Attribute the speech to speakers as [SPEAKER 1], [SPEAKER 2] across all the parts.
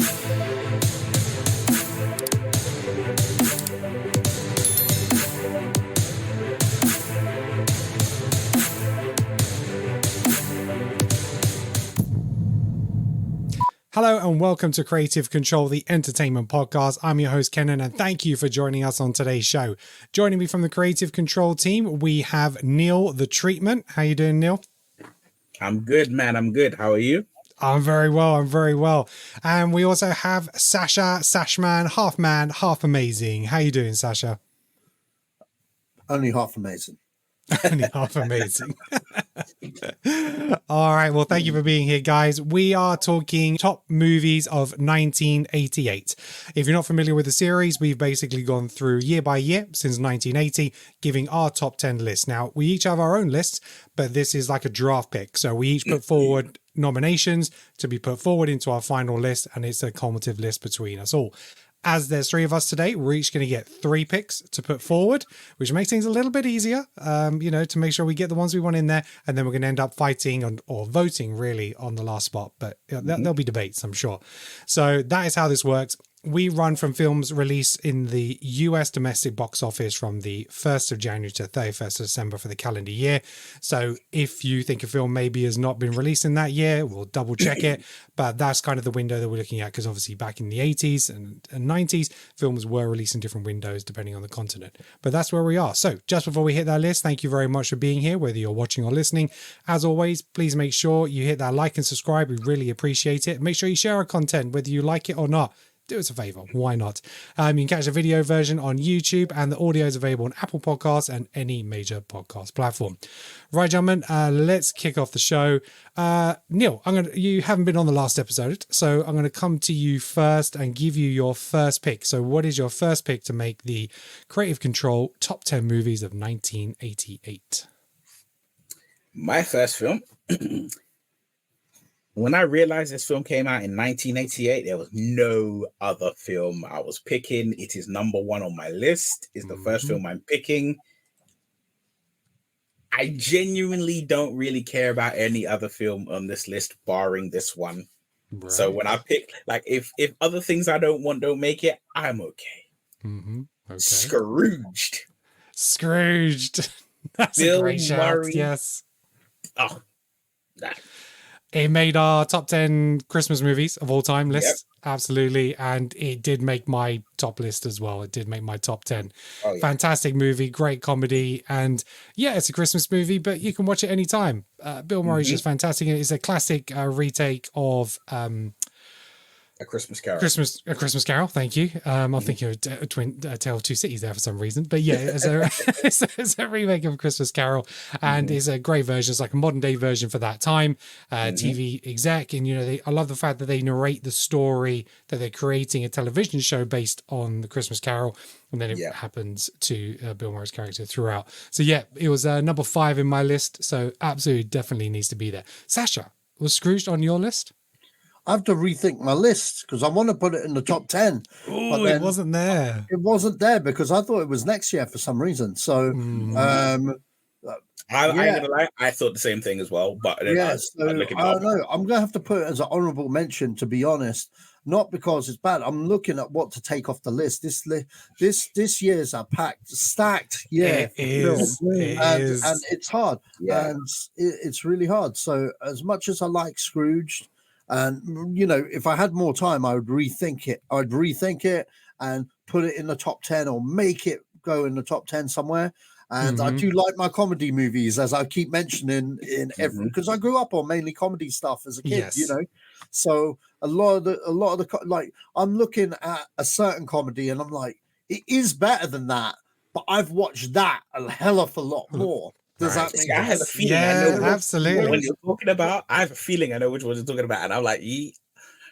[SPEAKER 1] Hello and welcome to Creative Control, the entertainment podcast. I'm your host, Kenan, and thank you for joining us on today's show. Joining me from the Creative Control team, we have Neil, the treatment. How you doing, Neil?
[SPEAKER 2] I'm good, man. I'm good. How are you?
[SPEAKER 1] I'm very well. And we also have Sasha, Sashman, half amazing. How you doing, Sasha?
[SPEAKER 3] Only half amazing.
[SPEAKER 1] Only half amazing. All right. Well, thank you for being here, guys. We are talking top movies of 1988. If you're not familiar with the series, we've basically gone through year by year since 1980, giving our top 10 lists. Now, we each have our own lists, but this is like a draft pick. So we each put forward nominations to be put forward into our final list, and it's a cumulative list between us all. As there's three of us today, we're each going to get 3 picks to put forward, which makes things a little bit easier, to make sure we get the ones we want in there. And then we're going to end up fighting or voting really on the last spot. But there'll be debates, I'm sure. So that is how this works. We run from films released in the US domestic box office from the 1st of January to 31st of December for the calendar year. So if you think a film maybe has not been released in that year, we'll double check it. But that's kind of the window that we're looking at, because obviously back in the 80s and 90s, films were released in different windows depending on the continent. But that's where we are. So just before we hit that list, thank you very much for being here, whether you're watching or listening. As always, please make sure you hit that like and subscribe. We really appreciate it. Make sure you share our content, whether you like it or not. Do us a favor. Why not? You can catch the video version on YouTube, and the audio is available on Apple Podcasts and any major podcast platform. Right, gentlemen, let's kick off the show. Neil, you haven't been on the last episode, so I'm going to come to you first and give you your first pick. So what is your first pick to make the Creative Control top 10 movies of 1988?
[SPEAKER 2] My first film. When I realized this film came out in 1988, there was no other film I was picking. It is number 1 on my list. It's the first film I'm picking. I genuinely don't really care about any other film on this list, barring this one. Right. So when I pick, like, if other things I don't want don't make it, I'm okay. Okay.
[SPEAKER 1] Scrooged. That's
[SPEAKER 2] Bill
[SPEAKER 1] a great shout.
[SPEAKER 2] Murray.
[SPEAKER 1] Yes.
[SPEAKER 2] Oh, that.
[SPEAKER 1] It made our top 10 Christmas movies of all time list. Yep. Absolutely. And it did make my top list as well. It did make my top 10. Oh, yeah. Fantastic movie, great comedy. And yeah, it's a Christmas movie, but you can watch it anytime. Bill Murray's just fantastic. It's a classic retake of
[SPEAKER 2] A Christmas Carol.
[SPEAKER 1] A Christmas Carol. Thank you. I'm thinking of a Tale of Two Cities there for some reason, but yeah, it's a remake of Christmas Carol, and it's a great version. It's like a modern day version for that time. TV exec, and I love the fact that they narrate the story that they're creating a television show based on the Christmas Carol, and then it happens to Bill Murray's character throughout. So yeah, it was number 5 in my list. So absolutely, definitely needs to be there. Sasha, was Scrooged on your list?
[SPEAKER 3] I have to rethink my list because I want to put it in the top 10.
[SPEAKER 1] Oh, it wasn't there.
[SPEAKER 3] It wasn't there because I thought it was next year for some reason. So,
[SPEAKER 2] I'm gonna lie, I thought the same thing as well. But then
[SPEAKER 3] I don't know. I'm gonna have to put it as an honorable mention, to be honest. Not because it's bad. I'm looking at what to take off the list. This year's a stacked year for film, and it's hard. Yeah. And it's really hard. So as much as I like Scrooged. And, if I had more time, I would rethink it. I'd rethink it and put it in the top 10 or make it go in the top 10 somewhere. And I do like my comedy movies, as I keep mentioning in every, because I grew up on mainly comedy stuff as a kid, So a lot of the, like, I'm looking at a certain comedy and I'm like, it is better than that, but I've watched that a hell of a lot more. Does that make sense?
[SPEAKER 2] I have a feeling I know absolutely. When you're talking about, I have a feeling I know which one you're talking about. And I'm like,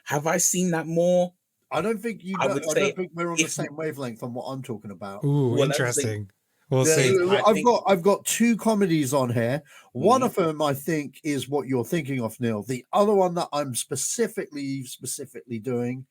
[SPEAKER 2] have I seen that more?
[SPEAKER 3] I don't think you I don't think we're on the same wavelength on what I'm talking about.
[SPEAKER 1] Ooh, interesting. We'll see.
[SPEAKER 3] I've got 2 comedies on here. One of them I think is what you're thinking of, Neil. The other one that I'm specifically doing,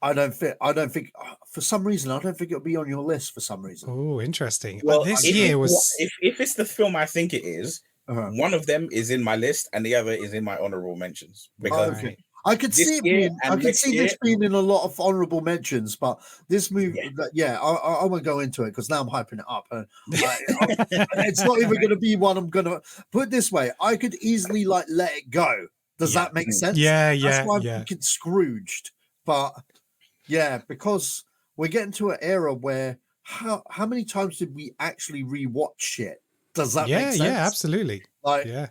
[SPEAKER 3] I don't think for some reason I don't think it'll be on your list for some reason.
[SPEAKER 1] Oh, interesting.
[SPEAKER 2] Well, this year was if it's the film I think it is, one of them is in my list and the other is in my honorable mentions. Because
[SPEAKER 3] I could
[SPEAKER 2] this
[SPEAKER 3] see it
[SPEAKER 2] year
[SPEAKER 3] being. I
[SPEAKER 2] and
[SPEAKER 3] could
[SPEAKER 2] next
[SPEAKER 3] see
[SPEAKER 2] year.
[SPEAKER 3] this being in a lot of honorable mentions, but this movie,
[SPEAKER 2] Yeah.
[SPEAKER 3] I won't go into it because now I'm hyping it up, and it's not even going to be one I'm going to put it this way. I could easily like let it go. Does that make sense?
[SPEAKER 1] Yeah,
[SPEAKER 3] That's why I'm thinking Scrooged, but yeah, because we're getting to an era where how many times did we actually rewatch shit? Does that make sense?
[SPEAKER 1] Yeah, absolutely.
[SPEAKER 3] Like,
[SPEAKER 1] yeah.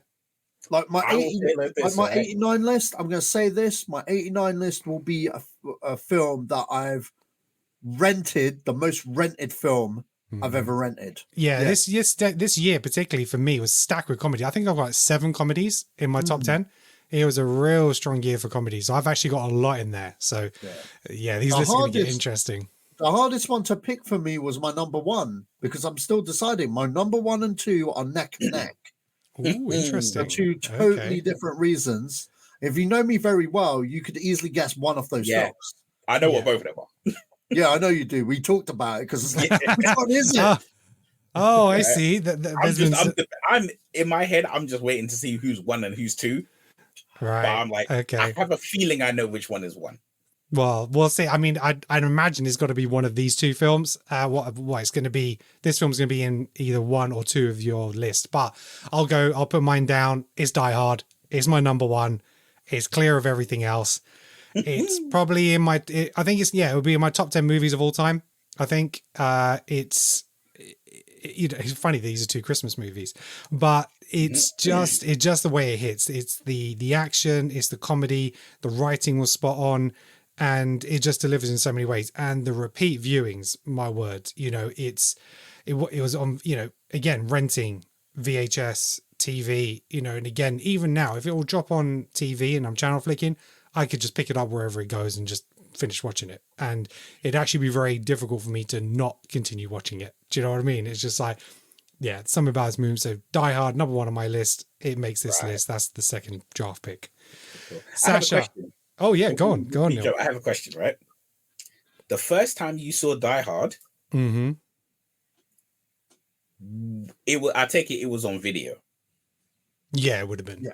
[SPEAKER 3] like my
[SPEAKER 2] I will say it like this, right?
[SPEAKER 3] 89 list. I'm going to say this: my 89 list will be a film that I've rented, the most rented film I've ever rented.
[SPEAKER 1] Yeah, this year particularly for me was stacked with comedy. I think I've got like 7 comedies in my top 10. It was a real strong year for comedy, so I've actually got a lot in there. So yeah, these lists are going to get interesting.
[SPEAKER 3] The hardest one to pick for me was my number 1 because I'm still deciding. My number 1 and 2 are neck and neck.
[SPEAKER 1] Ooh, interesting.
[SPEAKER 3] For 2 totally different reasons. If you know me very well, you could easily guess one of those films.
[SPEAKER 2] I know what both of them are.
[SPEAKER 3] Yeah, I know you do. We talked about it because it's like, which one is it?
[SPEAKER 1] Oh, I see.
[SPEAKER 2] I'm in my head. I'm just waiting to see who's 1 and who's 2.
[SPEAKER 1] Right.
[SPEAKER 2] But I'm like,
[SPEAKER 1] okay.
[SPEAKER 2] I have a feeling I know which one is 1.
[SPEAKER 1] Well, we'll see. I mean, I'd imagine it's got to be one of these 2 films. What it's going to be? This film's going to be in either 1 or 2 of your list. But I'll put mine down. It's Die Hard. It's my number 1. It's clear of everything else. It's probably in my. I think it would be in my top 10 movies of all time. I think it's. It's funny these are 2 Christmas movies, but it's just the way it hits. It's the action, it's the comedy, the writing was spot on, and it just delivers in so many ways. And the repeat viewings, my word, it was on, again, renting VHS, TV, and again, even now, if it will drop on TV and I'm channel flicking, I could just pick it up wherever it goes and just finish watching it. And it'd actually be very difficult for me to not continue watching it. Do you know what I mean? It's just like, yeah, something about this movie. So Die Hard, number 1 on my list. It makes this list. That's the second draft pick.
[SPEAKER 2] Cool.
[SPEAKER 1] Sasha. Oh yeah, go on, Neil.
[SPEAKER 2] I have a question, right? The first time you saw Die Hard, I take it was on video.
[SPEAKER 1] Yeah, it would have been.
[SPEAKER 3] Yeah.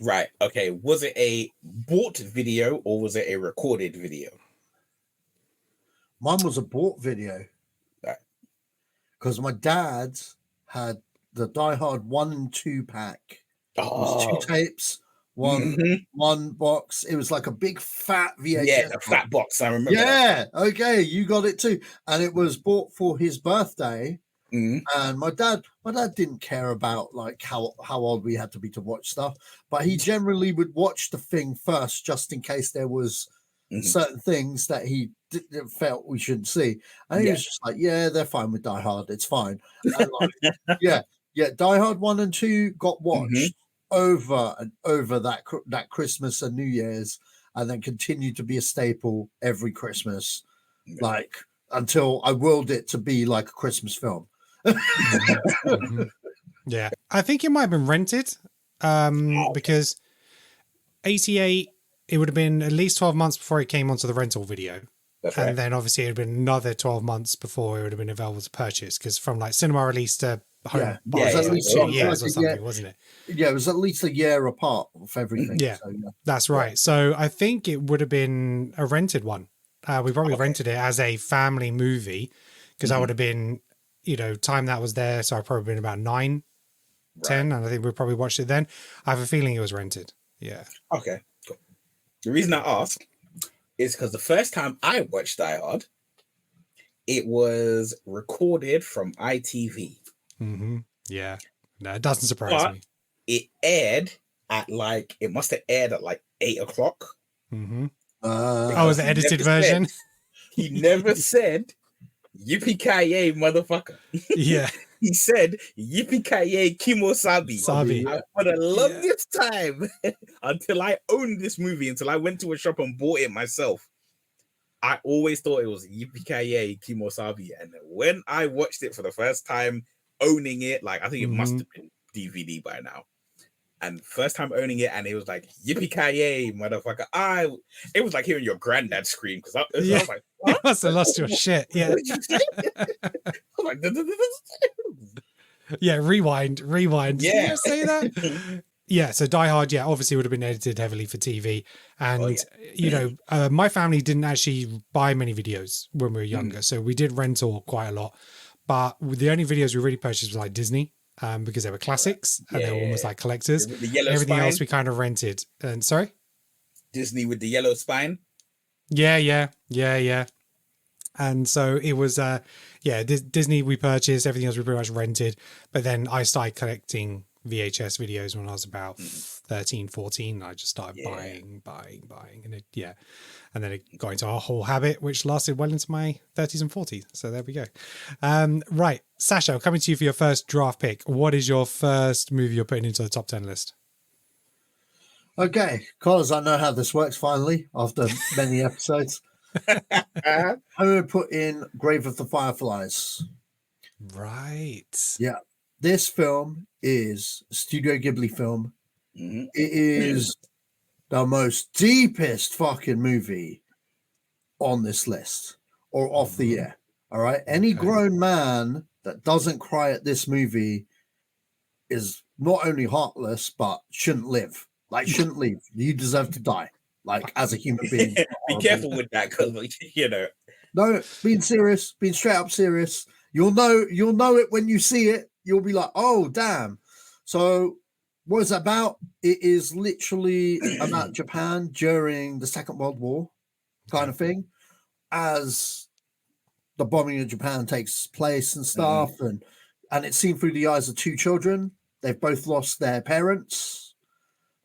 [SPEAKER 2] Right. Okay. Was it a bought video or was it a recorded video?
[SPEAKER 3] Mine was a bought video.
[SPEAKER 2] Right.
[SPEAKER 3] Because my dad had the Die Hard 1 and 2 pack. It was 2 tapes, one box. It was like a big fat VHS.
[SPEAKER 2] Yeah, a fat box. I remember.
[SPEAKER 3] Yeah. That. Okay, you got it too. And it was bought for his birthday. And my dad didn't care about like how old we had to be to watch stuff, but he generally would watch the thing first just in case there was certain things that he felt we shouldn't see. And he was just like, yeah, they're fine with Die Hard, it's fine. And like, yeah, Die Hard 1 and 2 got watched over and over that Christmas and New Year's, and then continued to be a staple every Christmas, like until I willed it to be like a Christmas film.
[SPEAKER 1] Yeah, I think it might have been rented because 88 it would have been at least 12 months before it came onto the rental video.
[SPEAKER 2] That's
[SPEAKER 1] and
[SPEAKER 2] right.
[SPEAKER 1] then obviously it would have been another 12 months before it would have been available to purchase, because from like cinema release to home it was like 2 years or something, wasn't it?
[SPEAKER 3] Yeah, it was at least a year apart of everything.
[SPEAKER 1] Yeah,
[SPEAKER 3] so,
[SPEAKER 1] that's right. So I think it would have been a rented one. We probably rented it as a family movie because I would have been, time that was there. So I'd probably been about 9, 10. And I think we probably watched it then. I have a feeling it was rented. Yeah.
[SPEAKER 2] Okay, cool. The reason I ask is because the first time I watched Die Hard, it was recorded from ITV.
[SPEAKER 1] Yeah. No, it doesn't surprise me.
[SPEAKER 2] It aired at it must have aired at 8 o'clock.
[SPEAKER 1] Oh, was the edited version?
[SPEAKER 2] He never said, yippee-ki-yay, motherfucker.
[SPEAKER 1] Yeah.
[SPEAKER 2] He said, yippee-ki-yay, kimosabi.
[SPEAKER 1] Sabi.
[SPEAKER 2] For the longest time, until I owned this movie, until I went to a shop and bought it myself, I always thought it was yippee-ki-yay, kimosabi. And when I watched it for the first time, owning it, I think it must have been DVD by now. And first time owning it, and it was like, yippee-ki-yay, motherfucker. It was like hearing your granddad scream, because I was like, what?
[SPEAKER 1] You must have lost your shit. Yeah.
[SPEAKER 2] Like,
[SPEAKER 1] yeah, rewind.
[SPEAKER 2] Yeah.
[SPEAKER 1] Did you say that? Yeah, so Die Hard, yeah, obviously would have been edited heavily for TV. And, you know, my family didn't actually buy many videos when we were younger. So we did rental quite a lot. But the only videos we really purchased was like Disney, because they were classics and they were almost like collectors.
[SPEAKER 2] With the yellow
[SPEAKER 1] Everything
[SPEAKER 2] spine.
[SPEAKER 1] else we kind of rented. And sorry?
[SPEAKER 2] Disney with the yellow spine.
[SPEAKER 1] Yeah. And so it was, Disney we purchased, everything else we pretty much rented. But then I started collecting VHS videos when I was about 13, 14. I just started buying. And and then it got into a whole habit, which lasted well into my 30s and 40s. So there we go. Right. Sasha, coming to you for your first draft pick. What is your first movie you're putting into the top 10 list?
[SPEAKER 3] Okay, because I know how this works finally after many episodes. I'm going to put in Grave of the Fireflies.
[SPEAKER 1] Right.
[SPEAKER 3] Yeah. This film is a Studio Ghibli film. It is the most deepest fucking movie on this list or off the air. All right. Any grown man that doesn't cry at this movie is not only heartless, but shouldn't live. Like, shouldn't live. You deserve to die. Like, as a human being.
[SPEAKER 2] Be careful with that, because you know.
[SPEAKER 3] No, being serious, being straight up serious. You'll know it when you see it. You'll be like, oh damn. So what is it about? It is literally about Japan during the Second World War, kind of thing, as the bombing of Japan takes place and stuff, and it's seen through the eyes of two children. They've both lost their parents.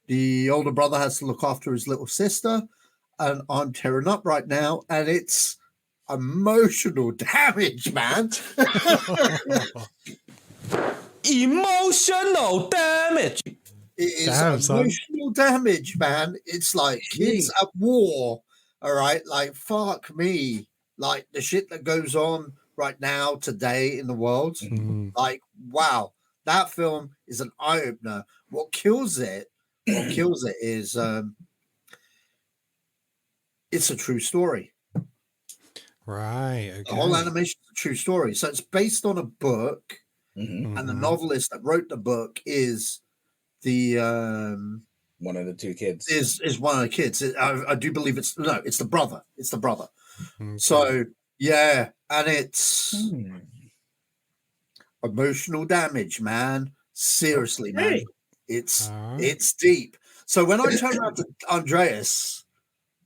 [SPEAKER 3] The older brother has to look after his little sister, and I'm tearing up right now, and it's emotional damage, man.
[SPEAKER 4] Emotional damage.
[SPEAKER 3] It is emotional damage, man. It's like kids at war. All right, like fuck me. Like the shit that goes on right now today in the world. Like, wow, that film is an eye opener. What kills it is it's a true story.
[SPEAKER 1] Right. Okay.
[SPEAKER 3] The whole animation is a true story. So it's based on a book, and the novelist that wrote the book is the
[SPEAKER 2] one of the two kids.
[SPEAKER 3] Is one of the kids. I do believe it's the brother. It's the brother.
[SPEAKER 1] Okay.
[SPEAKER 3] So yeah, and it's emotional damage, man. Seriously, man. It's deep. So when I turn around to Andreas,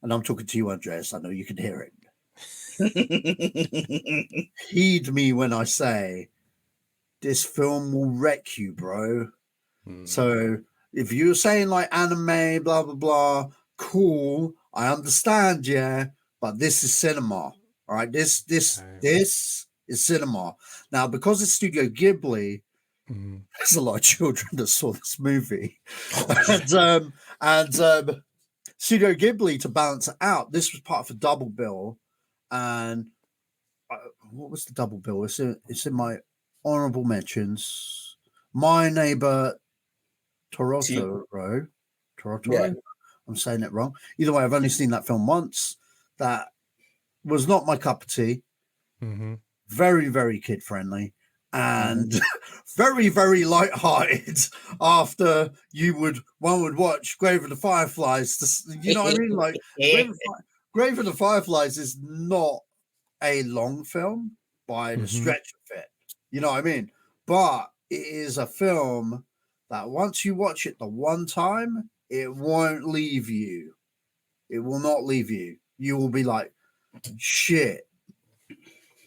[SPEAKER 3] and I'm talking to you, Andreas, I know you can hear it. Heed me when I say this film will wreck you, bro. So if you're saying like anime, blah blah blah, cool, I understand, yeah, but this is cinema. All right, this is cinema. Now, because it's Studio Ghibli, there's a lot of children that saw this movie, and Studio Ghibli, to balance it out, this was part of a double bill. And what was the double bill? It's in my honorable mentions. My Neighbor Totoro. Yeah. I'm saying it wrong. Either way, I've only seen that film once. That was not my cup of tea. Very, very kid friendly, and very, very light-hearted. After one would watch Grave of the Fireflies. You know what I mean? Like Grave of the Fireflies is not a long film by the stretch of it. You know what I mean? But it is a film that once you watch it the one time, it won't leave you. It will not leave you. You will be like, shit.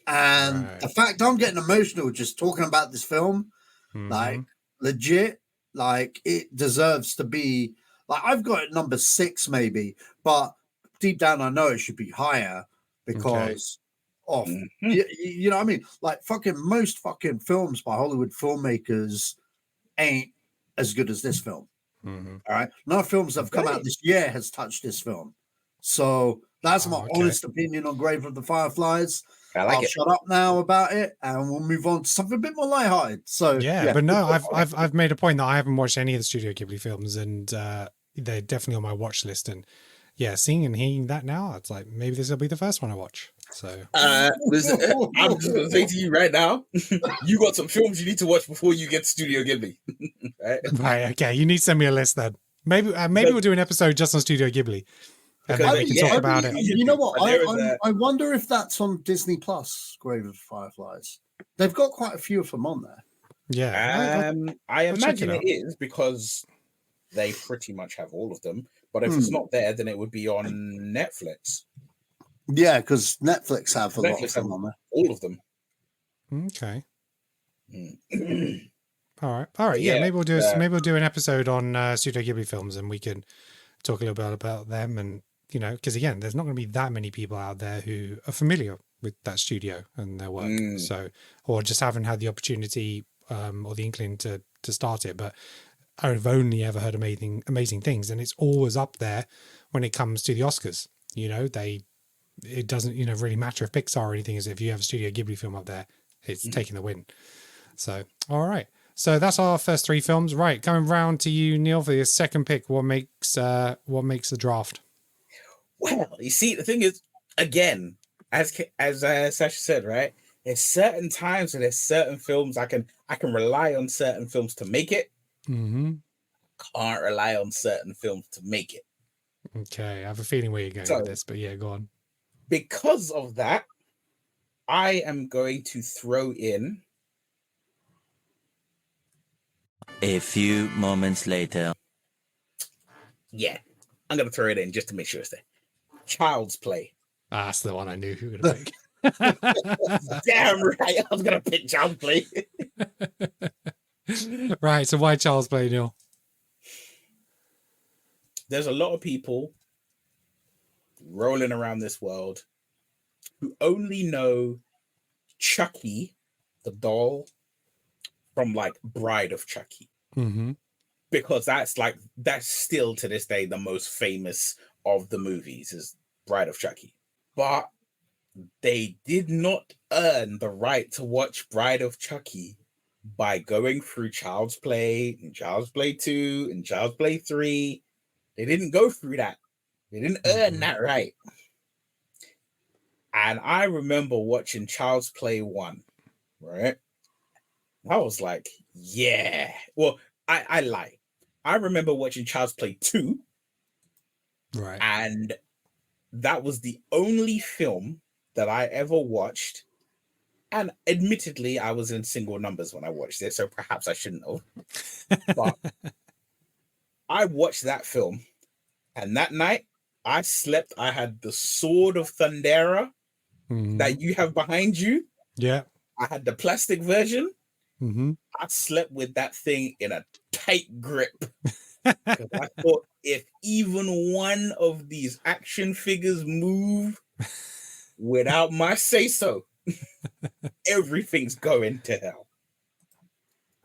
[SPEAKER 3] And the fact I'm getting emotional just talking about this film, like legit, like it deserves to be, like I've got it number 6 maybe, but deep down I know it should be higher because of you know what I mean, like most fucking films by Hollywood filmmakers ain't as good as this film. All right, no films that have come out this year has touched this film, so that's my honest opinion on Grave of the Fireflies. I'll shut up now about it, and we'll move on to something a bit more lighthearted. So
[SPEAKER 1] yeah, but no, I've made a point that I haven't watched any of the Studio Ghibli films, and they're definitely on my watch list. And yeah, seeing and hearing that now, it's like maybe this will be the first one I watch. So
[SPEAKER 2] Listen, I'm just gonna say to you right now, you got some films you need to watch before you get Studio Ghibli.
[SPEAKER 1] right, okay, you need to send me a list then. Maybe we'll do an episode just on Studio Ghibli, and then we can talk about it.
[SPEAKER 3] You know what? I wonder if that's on Disney Plus. Grave of Fireflies. They've got quite a few of them on there.
[SPEAKER 1] Yeah,
[SPEAKER 2] I imagine it is because they pretty much have all of them. But if it's not there, then it would be on Netflix.
[SPEAKER 3] Yeah, because Netflix have a lot of them on there.
[SPEAKER 2] All of them.
[SPEAKER 1] Okay. All right. Yeah, maybe we'll do an episode on Studio Ghibli films, and we can talk a little bit about them. And because again, there's not going to be that many people out there who are familiar with that studio and their work. So, or just haven't had the opportunity or the inkling to start it. But I've only ever heard amazing things, and it's always up there when it comes to the Oscars. It doesn't really matter if Pixar or anything is. If you have a Studio Ghibli film up there, it's taking the win. So all right, so that's our first three films. Right, coming round to you, Neil, for your second pick. What makes the draft?
[SPEAKER 2] Well, you see, the thing is, again, as Sasha said, right, there's certain times and there's certain films I can rely on certain films to make it. Can't rely on certain films to make it.
[SPEAKER 1] Okay, I have a feeling where you're going with this, but yeah, go on.
[SPEAKER 2] Because of that, I am going to throw in
[SPEAKER 4] a few moments later.
[SPEAKER 2] Yeah, I'm going to throw it in just to make sure it's there. Child's Play.
[SPEAKER 1] That's the one I knew you were going to pick.
[SPEAKER 2] Damn right, I was going to pick Child's Play.
[SPEAKER 1] Right, so why Child's Play, Neil?
[SPEAKER 2] There's a lot of people rolling around this world who only know Chucky, the doll, from like Bride of Chucky. Because that's still to this day the most famous of the movies is Bride of Chucky. But they did not earn the right to watch Bride of Chucky by going through Child's Play and Child's Play 2 and Child's Play 3. They didn't go through that. They didn't earn that right. And I remember watching Child's Play 1, right? I was like, yeah. Well, I lie. I remember watching Child's Play 2.
[SPEAKER 1] Right.
[SPEAKER 2] And that was the only film that I ever watched. And admittedly, I was in single numbers when I watched it, so perhaps I shouldn't have. But I watched that film, and that night I slept. I had the Sword of Thundera that you have behind you.
[SPEAKER 1] Yeah.
[SPEAKER 2] I had the plastic version. I slept with that thing in a tight grip. Because I thought if even one of these action figures move without my say-so, everything's going to hell.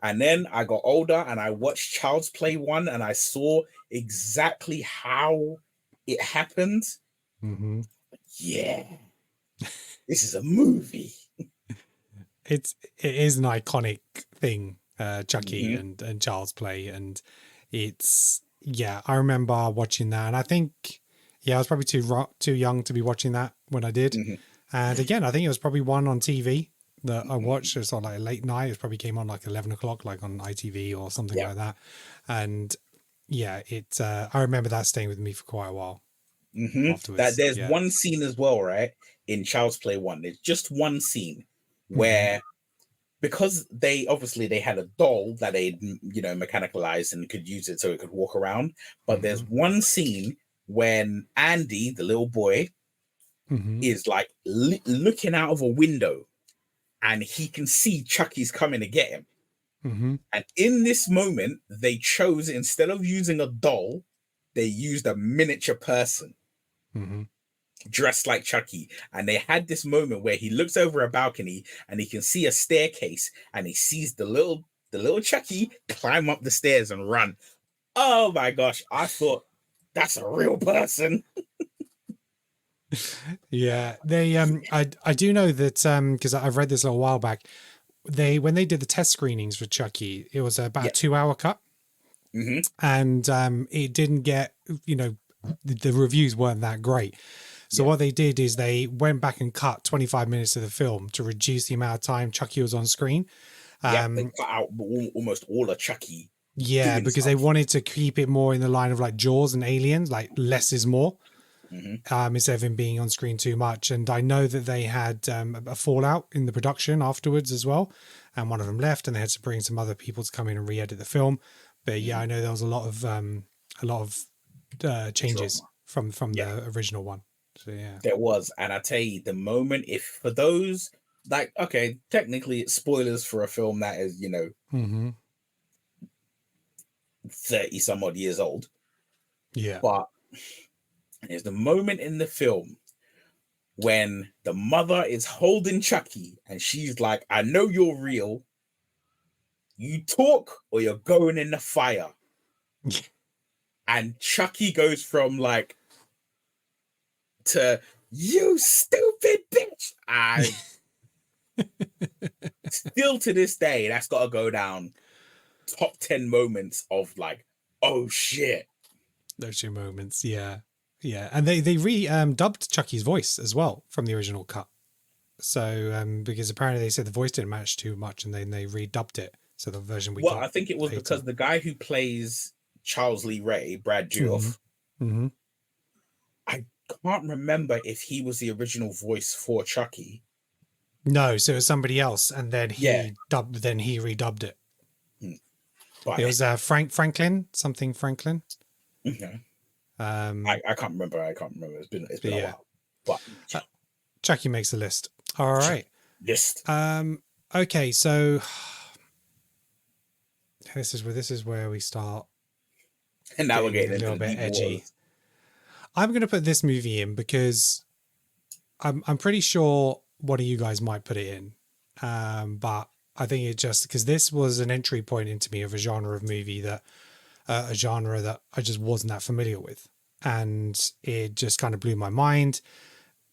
[SPEAKER 2] And then I got older and I watched Child's Play 1 and I saw exactly how it happened. Yeah, this is a movie.
[SPEAKER 1] It is an iconic thing, Chucky and Child's Play, and it's I remember watching that, and I think I was probably too young to be watching that when I did. And again, I think it was probably one on TV that I watched. It's on like a late night. It probably came on like 11 o'clock, like on ITV or something like that. And I remember that staying with me for quite a while.
[SPEAKER 2] That there's one scene as well, right? In Child's Play 1, there's just one scene where, because they had a doll that they mechanicalized and could use it so it could walk around. But there's one scene when Andy, the little boy, is like looking out of a window and he can see Chucky's coming to get him. And in this moment, they chose, instead of using a doll, they used a miniature person dressed like Chucky. And they had this moment where he looks over a balcony and he can see a staircase and he sees the little Chucky climb up the stairs and run. Oh my gosh, I thought that's a real person.
[SPEAKER 1] Yeah, they I do know that because I've read this a little while back. When they did the test screenings for Chucky, it was about a 2-hour cut, and it didn't get the reviews weren't that great. So what they did is they went back and cut 25 minutes of the film to reduce the amount of time Chucky was on screen.
[SPEAKER 2] They cut out almost all of Chucky.
[SPEAKER 1] Yeah, because they wanted to keep it more in the line of like Jaws and Aliens, like less is more. Instead of him being on screen too much. And I know that they had a fallout in the production afterwards as well. And one of them left, and they had to bring some other people to come in and re-edit the film. But yeah, I know there was a lot of changes from the original one. So yeah,
[SPEAKER 2] there was. And I tell you, the moment, if for those like, okay, technically it's spoilers for a film that is, 30 some odd years old.
[SPEAKER 1] Yeah,
[SPEAKER 2] but there's the moment in the film when the mother is holding Chucky and she's like, I know you're real. You talk or you're going in the fire. And Chucky goes from like to, you stupid bitch. I still to this day, that's got to go down top 10 moments of like, oh shit.
[SPEAKER 1] Those two moments. Yeah. Yeah. And they dubbed Chucky's voice as well from the original cut. So because apparently they said the voice didn't match too much, and then they redubbed it. So the version we got.
[SPEAKER 2] Well, I think it was later. Because the guy who plays Charles Lee Ray, Brad Dourif, I can't remember if he was the original voice for Chucky.
[SPEAKER 1] No, so it was somebody else, and then he redubbed it.
[SPEAKER 2] But
[SPEAKER 1] it was Franklin.
[SPEAKER 2] Okay. I can't remember. It's been a while. But
[SPEAKER 1] Chucky makes a list. All right.
[SPEAKER 2] List.
[SPEAKER 1] Okay, so this is where we start.
[SPEAKER 2] And now we're getting
[SPEAKER 1] a little bit edgy. I'm going to put this movie in because I'm pretty sure one of you guys might put it in, but I think it just because this was an entry point into me of a genre of movie that I just wasn't that familiar with, and it just kind of blew my mind,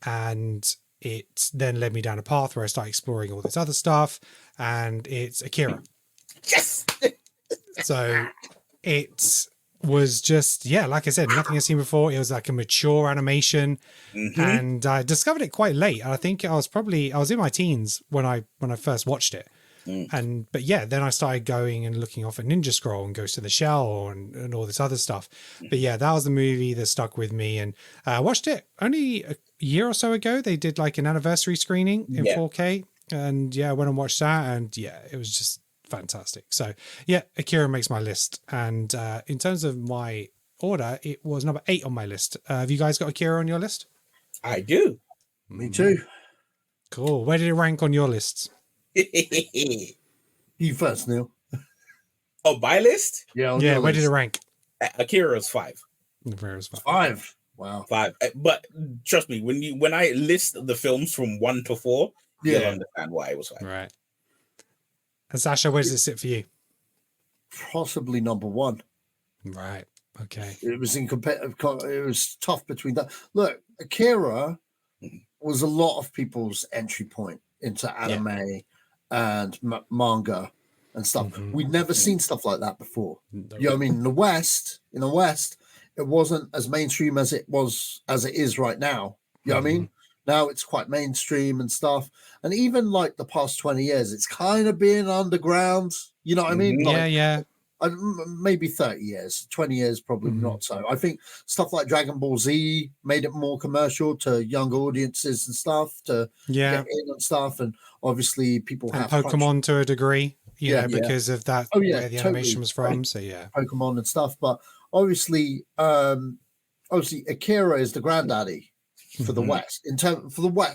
[SPEAKER 1] and it then led me down a path where I started exploring all this other stuff, and it's Akira.
[SPEAKER 2] Yes.
[SPEAKER 1] So it was just, like I said, nothing I've seen before. It was like a mature animation, and I discovered it quite late. I think I was in my teens when I first watched it. Then I started going and looking off at Ninja Scroll and Ghost of the Shell and all this other stuff. But yeah, that was the movie that stuck with me, and I watched it only a year or so ago. They did like an anniversary screening in 4K, and I went and watched that, and it was just fantastic. So Akira makes my list, and in terms of my order, it was number 8 on my list. Have you guys got Akira on your list?
[SPEAKER 2] I do.
[SPEAKER 3] Me too.
[SPEAKER 1] Cool. Where did it rank on your lists?
[SPEAKER 3] You first, Neil.
[SPEAKER 2] Oh, my list?
[SPEAKER 3] Yeah.
[SPEAKER 1] Where did it rank?
[SPEAKER 2] Akira's 5.
[SPEAKER 1] Akira's 5.
[SPEAKER 3] 5. Wow.
[SPEAKER 2] 5. But trust me, when I list the films from 1 to 4, you'll understand why it was 5.
[SPEAKER 1] Right. And Sasha, where does it sit for you?
[SPEAKER 3] Possibly number 1.
[SPEAKER 1] Right. Okay.
[SPEAKER 3] It was in competitive. It was tough between that. Look, Akira was a lot of people's entry point into anime and manga and stuff. We'd never seen stuff like that before. You know what I mean? In the West, it wasn't as mainstream as it is right now. You know what I mean? Now it's quite mainstream and stuff. And even like the past 20 years, it's kind of been underground. You know what I mean? Like, maybe 30 years, 20 years, probably not so. I think stuff like Dragon Ball Z made it more commercial to younger audiences and stuff to get in and stuff. And obviously people have
[SPEAKER 1] Pokemon to a degree, because of that, where the animation was from. Right. So
[SPEAKER 3] Pokemon and stuff. But obviously Akira is the granddaddy for the West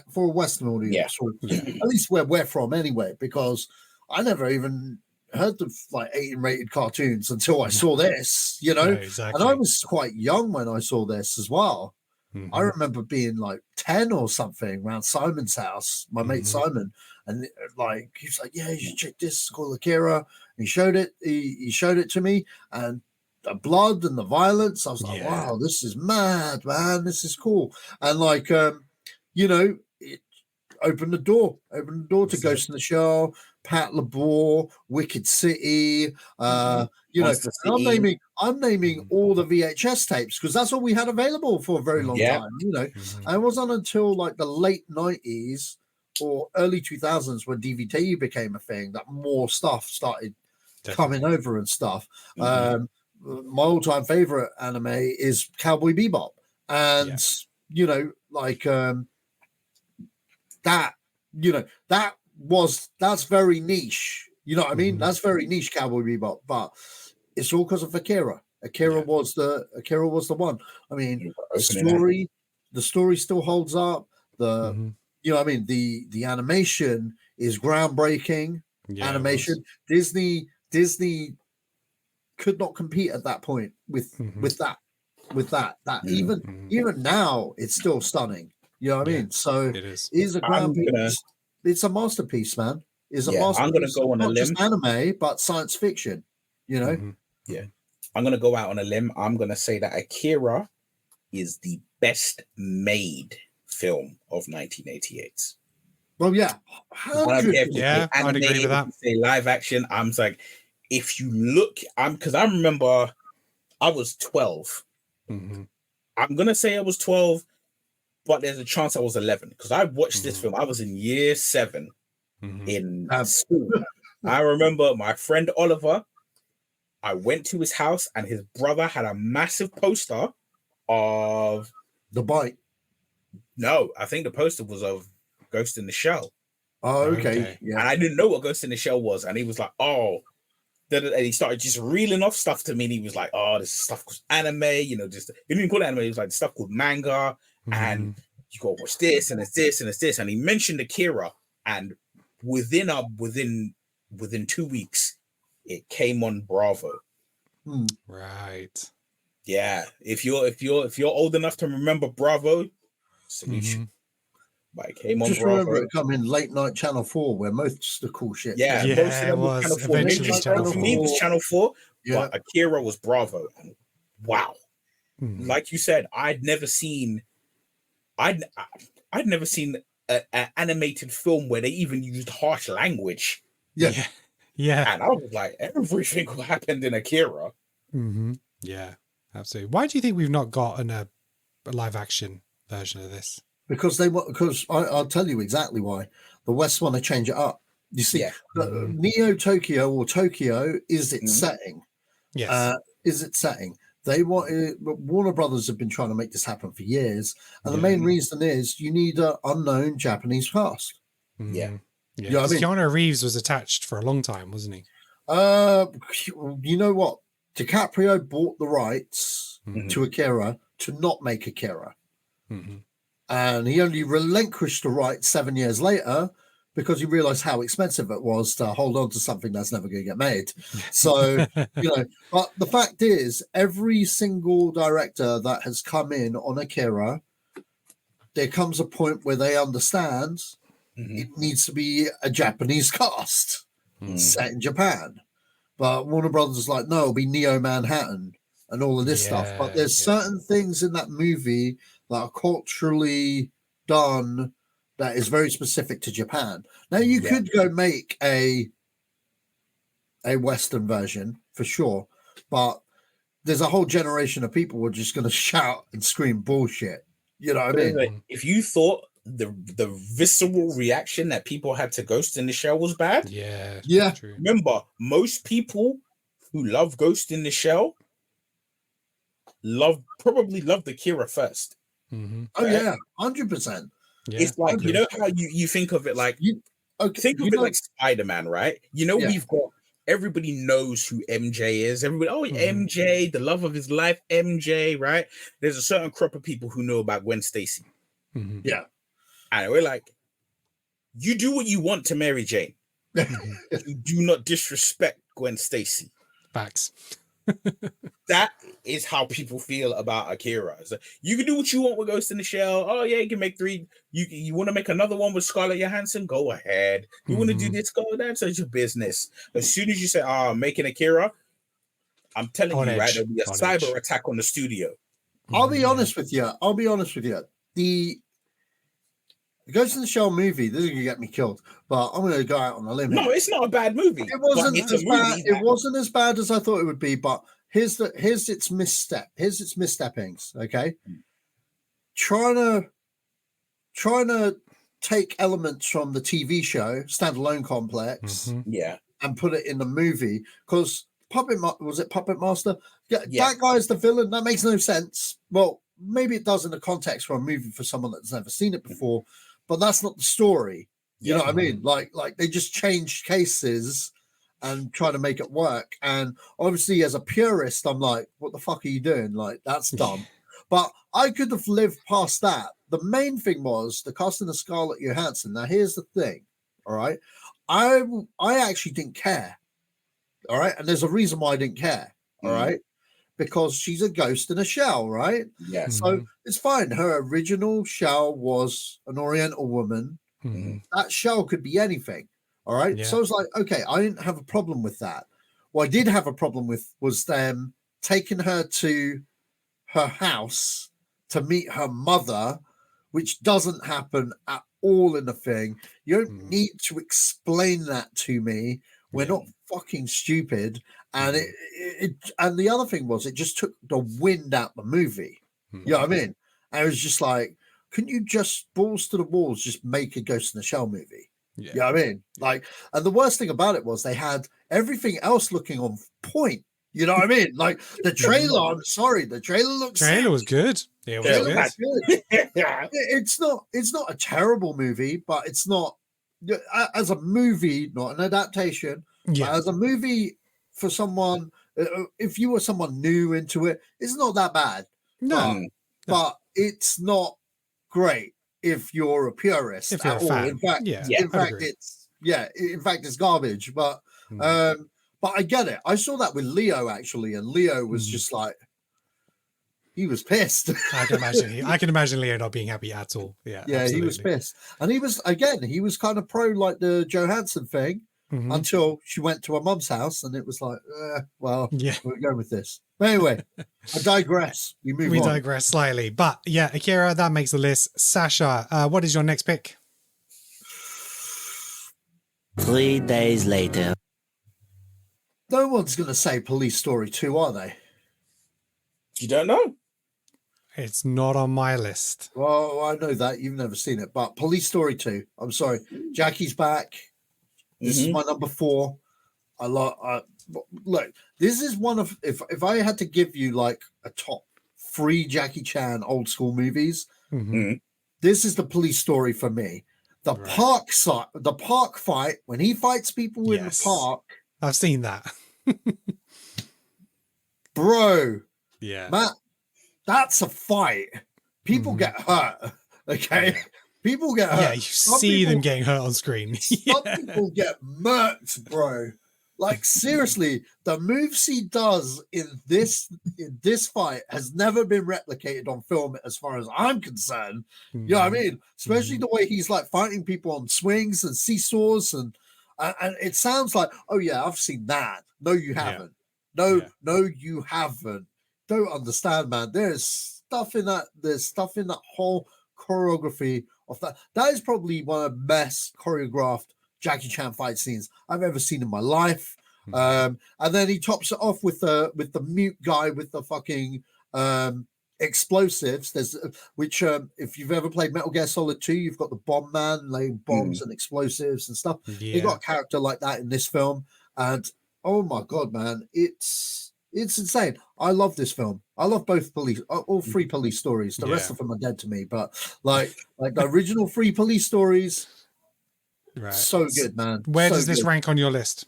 [SPEAKER 3] for a Western audience, or at least where we're from anyway, because I never even heard of like 18-rated cartoons until I saw this, exactly. And I was quite young when I saw this as well. I remember being like 10 or something around Simon's house, my mate Simon, and like he was like, yeah, you should check this, it's called Akira. He showed it to me, and the blood and the violence, I was like, wow, this is mad, man, this is cool. And like it opened the door to Ghost in the Shell, Pat Labor, Wicked City, you know,
[SPEAKER 2] Monster
[SPEAKER 3] and
[SPEAKER 2] City.
[SPEAKER 3] I'm naming all the VHS tapes because that's all we had available for a very long
[SPEAKER 2] Yeah.
[SPEAKER 3] time, you know. And it wasn't until like the late 90s or early 2000s when DVD became a thing that more stuff started coming over and stuff. My all-time favorite anime is Cowboy Bebop, and you know, like that, you know, that's very niche. You know what I mean? That's very niche, Cowboy Bebop, but it's all because of Akira. Akira was the one. I mean, the story still holds up. You know what I mean? The animation is groundbreaking. Animation. Disney could not compete at that point with that. Even now it's still stunning. You know what I mean? So
[SPEAKER 1] it is.
[SPEAKER 3] It's a masterpiece, man. It's a masterpiece.
[SPEAKER 2] I'm gonna go on a
[SPEAKER 3] not
[SPEAKER 2] limb.
[SPEAKER 3] just anime, but science fiction. You know?
[SPEAKER 2] Yeah. I'm gonna go out on a limb. I'm gonna say that Akira is the best made film of 1988.
[SPEAKER 3] Well, yeah,
[SPEAKER 2] I don't care if you say
[SPEAKER 1] I'd agree with that.
[SPEAKER 2] if you say live action. I'm like, if you look, because I remember I was 12. I'm gonna say I was 12, but there's a chance I was 11 because I watched this film. I was in year 7 in school. I remember my friend Oliver. I went to his house and his brother had a massive poster of
[SPEAKER 3] The Bite.
[SPEAKER 2] No, I think the poster was of Ghost in the Shell.
[SPEAKER 3] Oh, okay. Yeah.
[SPEAKER 2] And I didn't know what Ghost in the Shell was. And he was like, oh, and he started just reeling off stuff to me. And he was like, oh, this stuff called anime, you know, just he didn't call it anime, it was like stuff called manga. And you gotta watch this and it's this and it's this. And he mentioned Akira. And within 2 weeks, it came on Bravo.
[SPEAKER 1] Right.
[SPEAKER 2] Yeah. If you're old enough to remember Bravo, solution. But it came on
[SPEAKER 3] Just
[SPEAKER 2] Bravo.
[SPEAKER 3] remember it coming late night Channel 4 where most of the cool shit.
[SPEAKER 2] Yeah, most of them was Channel 4.
[SPEAKER 1] Eventually
[SPEAKER 2] Channel 4. For me, it was Channel 4, but Akira was Bravo. And wow. Like you said, I'd never seen an animated film where they even used harsh language.
[SPEAKER 3] Yeah.
[SPEAKER 2] And I was like, everything happened in Akira.
[SPEAKER 1] Yeah, absolutely. Why do you think we've not gotten a live action version of this?
[SPEAKER 3] Because I'll tell you exactly why. The West want to change it up. You see, Neo Tokyo or Tokyo is its setting.
[SPEAKER 1] Yes.
[SPEAKER 3] Is its setting. They want Warner Brothers have been trying to make this happen for years, and the main reason is you need an unknown Japanese cast.
[SPEAKER 1] Yeah.
[SPEAKER 3] You know what I mean?
[SPEAKER 1] Keanu Reeves was attached for a long time, wasn't he?
[SPEAKER 3] You know what? DiCaprio bought the rights to Akira to not make Akira. And he only relinquished the rights 7 years later because he realized how expensive it was to hold on to something that's never going to get made. So, you know, but the fact is, every single director that has come in on Akira, there comes a point where they understand it needs to be a Japanese cast set in Japan. But Warner Brothers is like, no, it'll be Neo Manhattan and all of this stuff. But there's certain things in that movie that are culturally done that is very specific to Japan. Now you could go make a Western version for sure, but there's a whole generation of people who are just going to shout and scream bullshit. You know what I mean?
[SPEAKER 2] If you thought the visceral reaction that people had to Ghost in the Shell was bad,
[SPEAKER 1] true.
[SPEAKER 2] Remember, most people who love Ghost in the Shell probably loved Akira first.
[SPEAKER 3] Oh yeah, 100%.
[SPEAKER 2] It's like, you know how you think of it like think of it like Spider-Man, right? You know, we've got everybody knows who MJ is. Everybody, MJ, the love of his life, MJ, right? There's a certain crop of people who know about Gwen Stacy.
[SPEAKER 3] Yeah.
[SPEAKER 2] And we're like, you do what you want to Mary Jane. You do not disrespect Gwen Stacy.
[SPEAKER 1] Facts.
[SPEAKER 2] That is how people feel about Akira. So you can do what you want with Ghost in the Shell. Oh yeah, you can make 3. You want to make another one with Scarlett Johansson? Go ahead. You want to do this? Go. That's your business. As soon as you say, I'm making Akira, I'm telling you, right, there'll be a cyber attack on the studio.
[SPEAKER 3] I'll be honest with you. The Ghost in the Shell movie. This is gonna get me killed, but I'm gonna go out on a limb.
[SPEAKER 2] No, it's not a bad movie.
[SPEAKER 3] It wasn't
[SPEAKER 2] It's a
[SPEAKER 3] as bad.
[SPEAKER 2] movie
[SPEAKER 3] It wasn't as bad as I thought it would be. But here's its misstep. Here's its missteppings. Okay, trying to take elements from the TV show Standalone Complex
[SPEAKER 2] Yeah.
[SPEAKER 3] and put it in the movie because was it Puppet Master? Yeah,
[SPEAKER 2] Yeah.
[SPEAKER 3] that guy's the villain. That makes no sense. Well, maybe it does in the context for a movie for someone that's never seen it before, but that's not the story. You know what I mean? Like they just changed cases and try to make it work. And obviously, as a purist, I'm like, what the fuck are you doing? Like, that's dumb. But I could have lived past that. The main thing was the casting of Scarlett Johansson. Now, here's the thing. All right. I actually didn't care. All right. And there's a reason why I didn't care. All right. Because she's a ghost in a shell, right?
[SPEAKER 2] Yeah.
[SPEAKER 3] So it's fine. Her original shell was an Oriental woman. That shell could be anything. All right.
[SPEAKER 1] Yeah.
[SPEAKER 3] So I was like, okay, I didn't have a problem with that. What I did have a problem with was them taking her to her house to meet her mother, which doesn't happen at all in the thing. You don't need to explain that to me. We're not fucking stupid. And and the other thing was it just took the wind out the movie. You know what I mean? And it was just like, couldn't you just balls to the walls just make a Ghost in the Shell movie? Yeah. You know what I mean? Like, and the worst thing about it was they had everything else looking on point. You know what I mean? Like the trailer, I'm sorry, the trailer
[SPEAKER 1] was good. Yeah, it was
[SPEAKER 3] good. It's not a terrible movie, but it's not as a movie, not an adaptation.
[SPEAKER 1] Yeah.
[SPEAKER 3] But as a movie for someone, if you were someone new into it, it's not that bad.
[SPEAKER 1] No.
[SPEAKER 3] But it's not great if you're a purist.
[SPEAKER 1] If you're a fan.
[SPEAKER 3] In fact, in fact, it's garbage. But I get it. I saw that with Leo actually, and Leo was just like, he was pissed.
[SPEAKER 1] I can imagine Leo not being happy at all. Yeah, absolutely.
[SPEAKER 3] He was pissed, and he was kind of pro like the Johansson thing until she went to her mum's house, and it was like, we're going with this. But anyway, I digress. We
[SPEAKER 1] digress slightly, but yeah, Akira, that makes the list. Sasha, what is your next pick?
[SPEAKER 4] 3 days later.
[SPEAKER 3] No one's going to say Police Story 2, are they?
[SPEAKER 2] You don't know.
[SPEAKER 1] It's not on my list.
[SPEAKER 3] Well, I know that. You've never seen it. But Police Story 2, I'm sorry. Jackie's back. This is my number 4. Look, this is one of... If I had to give you like a top 3 Jackie Chan old school movies, this is the Police Story for me. The park fight, when he fights people in the park...
[SPEAKER 1] I've seen that.
[SPEAKER 3] Bro.
[SPEAKER 1] Yeah.
[SPEAKER 3] Matt, that's a fight. People get hurt. Okay. Yeah. People get hurt.
[SPEAKER 1] Yeah, you see them getting hurt on screen.
[SPEAKER 3] Some people get murked, bro. Like seriously, the moves he does in this fight has never been replicated on film as far as I'm concerned. You know what I mean? Especially the way he's like fighting people on swings and seesaws and it sounds like, oh yeah, I've seen that. No, you haven't. No, you haven't. Don't understand, man. There's stuff in that. There's stuff in that whole choreography of that. That is probably one of the best choreographed Jackie Chan fight scenes I've ever seen in my life. And then he tops it off with the mute guy with the fucking explosives. There's which if you've ever played Metal Gear Solid 2, you've got the bomb man laying bombs and explosives and stuff. You got a character like that in this film, and oh my god, man, it's insane. I love this film. I love all 3 police stories. The rest of them are dead to me, but like the original 3 police stories, so good, man.
[SPEAKER 1] Where does this rank on your list?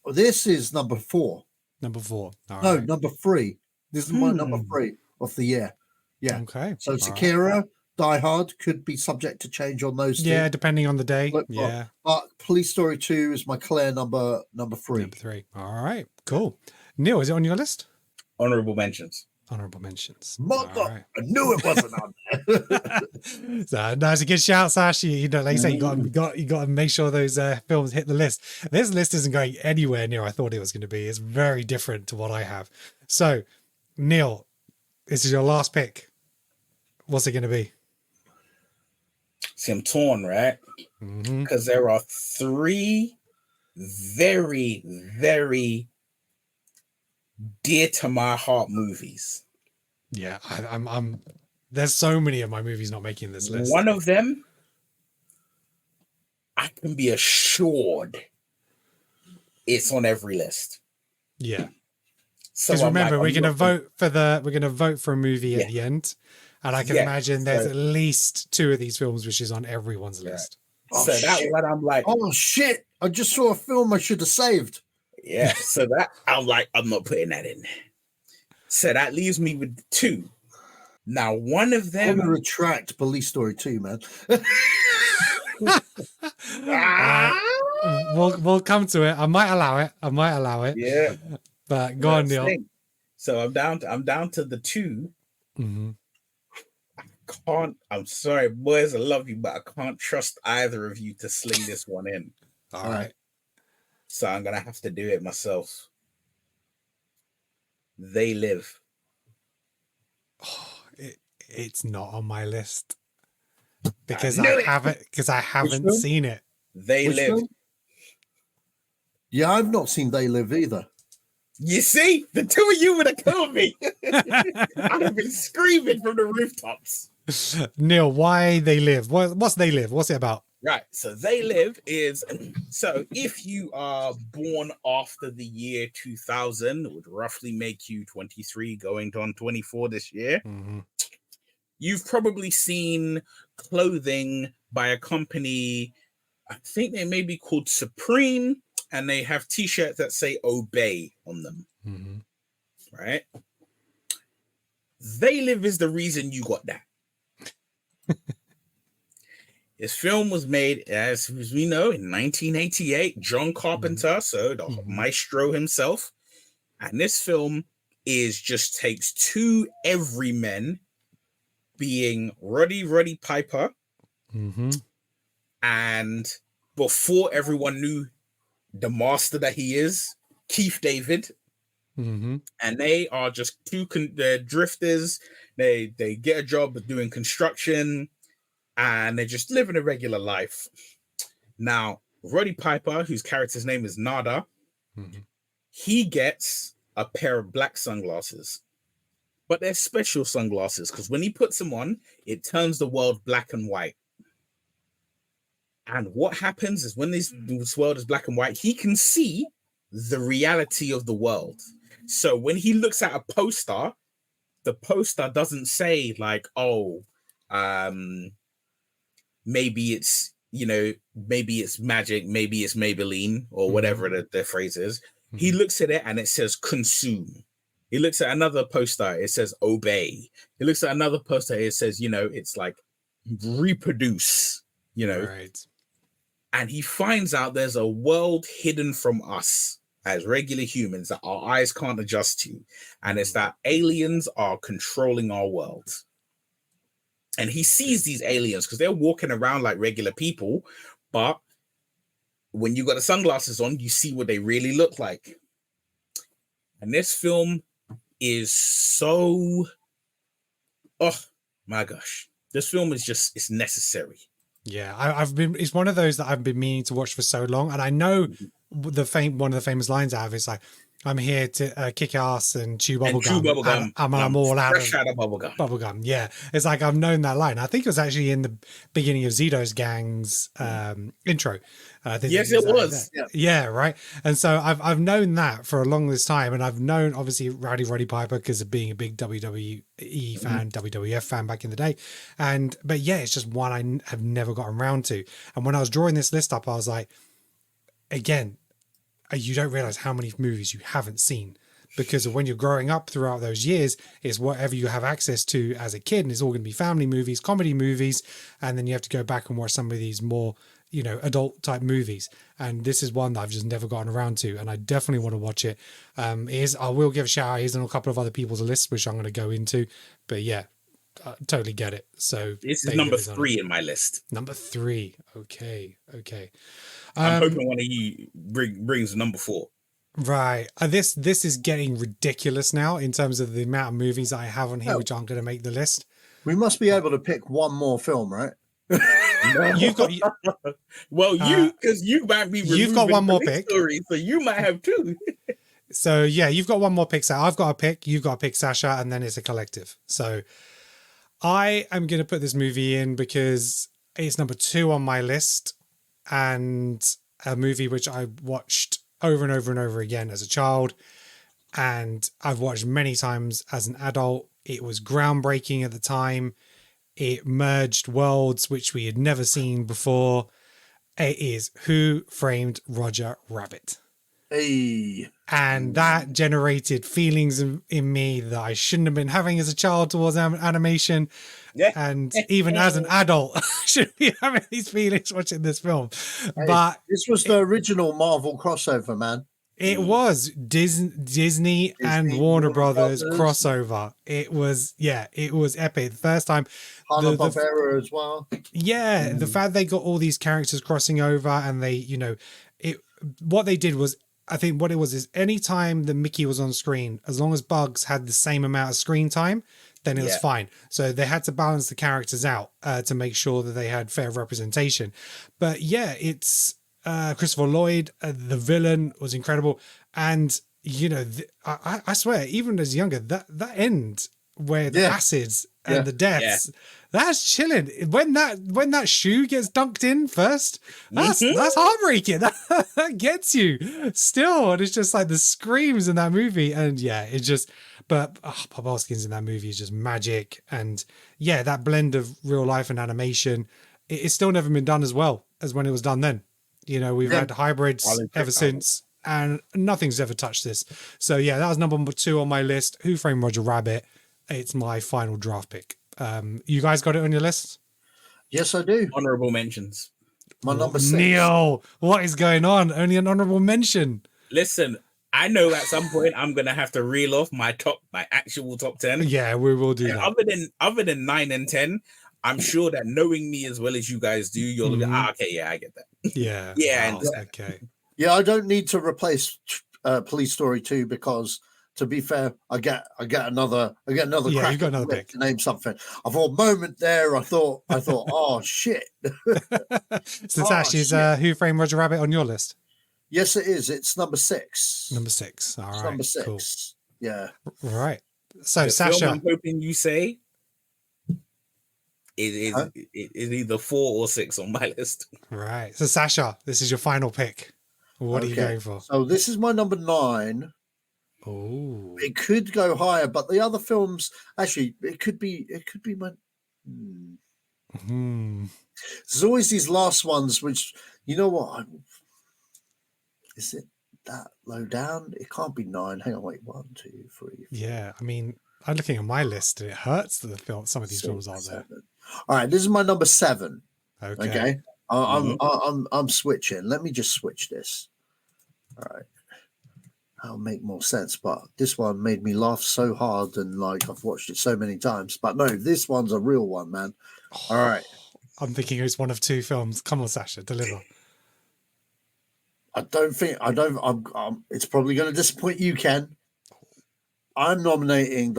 [SPEAKER 3] This is number 4.
[SPEAKER 1] Number 4.
[SPEAKER 3] Number 3. This is my number 3 of the year. Yeah.
[SPEAKER 1] Okay.
[SPEAKER 3] So Akira, Die Hard could be subject to change on those 2.
[SPEAKER 1] Yeah, depending on the day.
[SPEAKER 3] But Police Story 2 is my clear number 3.
[SPEAKER 1] Number 3. All right. Cool. Neil, is it on your list?
[SPEAKER 2] Honorable mentions.
[SPEAKER 1] Honorable mentions.
[SPEAKER 3] I knew it wasn't on there.
[SPEAKER 1] So that's a good shout, Sash. You know, like you say, you got to make sure those films hit the list. This list isn't going anywhere near I thought it was going to be. It's very different to what I have. So, Neil, this is your last pick. What's it going to be?
[SPEAKER 2] See, I'm torn, right? Because there are 3 very, very dear to my heart movies.
[SPEAKER 1] Yeah, I'm. There's so many of my movies not making this list.
[SPEAKER 2] One of them, I can be assured, it's on every list.
[SPEAKER 1] Yeah,
[SPEAKER 2] So
[SPEAKER 1] because remember,
[SPEAKER 2] we're gonna vote
[SPEAKER 1] for a movie at the end, and I can imagine there's at least 2 of these films which is on everyone's list.
[SPEAKER 3] Oh,
[SPEAKER 2] so that one, I'm like,
[SPEAKER 3] oh shit! I just saw a film I should have saved.
[SPEAKER 2] Yeah, so that I'm like, I'm not putting that in. So that leaves me with 2. Now, one of them.
[SPEAKER 3] I'm gonna retract Police Story 2, man.
[SPEAKER 1] We'll come to it. I might allow it.
[SPEAKER 2] Yeah.
[SPEAKER 1] But go on, Neil.
[SPEAKER 2] So I'm down to the 2. I'm sorry, boys, I love you, but I can't trust either of you to sling this one in.
[SPEAKER 1] All right.
[SPEAKER 2] So I'm gonna have to do it myself. They Live.
[SPEAKER 1] Oh, it's not on my list because I haven't seen it.
[SPEAKER 2] They
[SPEAKER 3] Which
[SPEAKER 2] Live.
[SPEAKER 3] film? Yeah, I've not seen They Live either.
[SPEAKER 2] You see, the 2 of you would have killed me. I'd have been screaming from the rooftops.
[SPEAKER 1] Neil, why They Live? What's They Live? What's it about?
[SPEAKER 2] Right. So They Live is, so if you are born after the year 2000, it would roughly make you 23 going on 24 this year. You've probably seen clothing by a company, I think they may be called Supreme, and they have t-shirts that say Obey on them. Right? They Live is the reason you got that. This film was made, as we know, in 1988. John Carpenter, so the maestro himself. And this film takes 2 everymen, being Roddy Piper, and before everyone knew the master that he is, Keith David. And they are just 2 they're drifters. They get a job of doing construction, and they're just living a regular life. Now, Roddy Piper, whose character's name is Nada, he gets a pair of black sunglasses. But they're special sunglasses, because when he puts them on, it turns the world black and white. And what happens is when this world is black and white, he can see the reality of the world. So when he looks at a poster, the poster doesn't say like, maybe it's, maybe it's magic, maybe it's Maybelline, or whatever the phrase is. He looks at it and it says consume. He looks at another poster, it says obey. He looks at another poster, it says, it's like reproduce,
[SPEAKER 1] Right.
[SPEAKER 2] And he finds out there's a world hidden from us as regular humans that our eyes can't adjust to. And it's that aliens are controlling our world. And he sees these aliens because they're walking around like regular people. But when you got the sunglasses on, you see what they really look like. And this film is so, oh my gosh. This film is just, it's necessary.
[SPEAKER 1] Yeah, it's one of those that I've been meaning to watch for so long. And I know one of the famous lines I have is like, I'm here to kick ass and chew bubblegum. I'm all out of bubblegum. Yeah. It's like I've known that line. I think it was actually in the beginning of Zito's Gang's intro.
[SPEAKER 2] Yes, it was.
[SPEAKER 1] Yeah, right. And so I've known that for a long this time. And I've known, obviously, Roddy Piper because of being a big WWE fan, WWF fan back in the day. But yeah, it's just one I have never gotten around to. And when I was drawing this list up, I was like, again, you don't realize how many movies you haven't seen because of when you're growing up throughout those years, it's whatever you have access to as a kid. And it's all going to be family movies, comedy movies. And then you have to go back and watch some of these more, adult type movies. And this is one that I've just never gotten around to. And I definitely want to watch it. I will give a shout out. Here's on a couple of other people's lists, which I'm going to go into, but yeah, I totally get it. So
[SPEAKER 2] this is number 3 in my list.
[SPEAKER 1] Number 3. Okay.
[SPEAKER 2] I'm hoping one of you brings number 4.
[SPEAKER 1] Right. This is getting ridiculous now in terms of the amount of movies I have on here, which aren't going to make the list.
[SPEAKER 3] We must be able to pick one more film, right?
[SPEAKER 1] you've got
[SPEAKER 2] well, because you might be.
[SPEAKER 1] You've got one more pick,
[SPEAKER 2] story, so you might have two.
[SPEAKER 1] So yeah, you've got one more pick. So I've got a pick, you've got a pick, Sasha, and then it's a collective. So I am going to put this movie in because it's number 2 on my list, and a movie which I watched over and over and over again as a child, and I've watched many times as an adult. It was groundbreaking at the time. It merged worlds which we had never seen before. It is Who Framed Roger Rabbit?
[SPEAKER 3] Hey.
[SPEAKER 1] And that generated feelings in me that I shouldn't have been having as a child towards animation.
[SPEAKER 2] Yeah.
[SPEAKER 1] And even as an adult, I shouldn't be having these feelings watching this film.
[SPEAKER 3] Hey,
[SPEAKER 1] but
[SPEAKER 3] this was the original Marvel crossover, man.
[SPEAKER 1] it was Disney and Warner Brothers crossover. It was epic. The first time.
[SPEAKER 3] Hanna-Barbera as well.
[SPEAKER 1] Yeah, the fact they got all these characters crossing over, and they, what they did was, I think what it was is anytime that Mickey was on screen, as long as Bugs had the same amount of screen time, then it was fine. So they had to balance the characters out to make sure that they had fair representation. But yeah, it's Christopher Lloyd, the villain, was incredible. And, I swear, even as younger, that end where the acids and the deaths, that's chilling. When that shoe gets dunked in first, that's heartbreaking. That gets you still. And it's just like the screams in that movie. And but Pop Hoskins in that movie is just magic. And yeah, that blend of real life and animation, it's still never been done as well as when it was done then. We've had hybrids ever since, and nothing's ever touched this. So yeah, that was number 2 on my list. Who Framed Roger Rabbit? It's my final draft pick. You guys got it on your list?
[SPEAKER 3] Yes, I do.
[SPEAKER 2] Honorable mentions.
[SPEAKER 3] My number 6.
[SPEAKER 1] Neil, what is going on? Only an honorable mention.
[SPEAKER 2] Listen, I know at some point I'm gonna have to reel off my actual top 10.
[SPEAKER 1] Yeah, we will do that.
[SPEAKER 2] Other than 9 and 10, I'm sure that knowing me as well as you guys do, you'll be okay. Yeah, I get that.
[SPEAKER 1] Yeah.
[SPEAKER 2] Yeah.
[SPEAKER 1] Wow, okay.
[SPEAKER 3] Yeah, I don't need to replace Police Story 2 because, to be fair, I get another crack.
[SPEAKER 1] You got another pick
[SPEAKER 3] to name something. I thought moment there. I thought, oh shit.
[SPEAKER 1] So Sash, is Who Framed Roger Rabbit on your list?
[SPEAKER 3] Yes, it is. It's number 6.
[SPEAKER 1] Number 6. All right.
[SPEAKER 3] Number 6.
[SPEAKER 1] Cool.
[SPEAKER 3] Yeah.
[SPEAKER 1] Right. So
[SPEAKER 2] the
[SPEAKER 1] Sasha,
[SPEAKER 2] film I'm hoping you say is either 4 or 6 on my list.
[SPEAKER 1] Right. So Sasha, this is your final pick. What are you going for?
[SPEAKER 3] So this is my number 9.
[SPEAKER 1] Oh,
[SPEAKER 3] it could go higher, but the other films actually it could be my. There's always these last ones, which what is it that low down? It can't be 9. Hang on, wait, 1, 2, 3. 4.
[SPEAKER 1] Yeah, I mean, I'm looking at my list, and it hurts that some of these films aren't there.
[SPEAKER 3] All right, this is my number 7.
[SPEAKER 1] Okay.
[SPEAKER 3] I'm switching. Let me just switch this. All right. That'll make more sense, but this one made me laugh so hard, and I've watched it so many times. But no, this one's a real one, man. All right.
[SPEAKER 1] I'm thinking it's one of 2 films. Come on, Sasha, deliver.
[SPEAKER 3] It's probably going to disappoint you, Ken. I'm nominating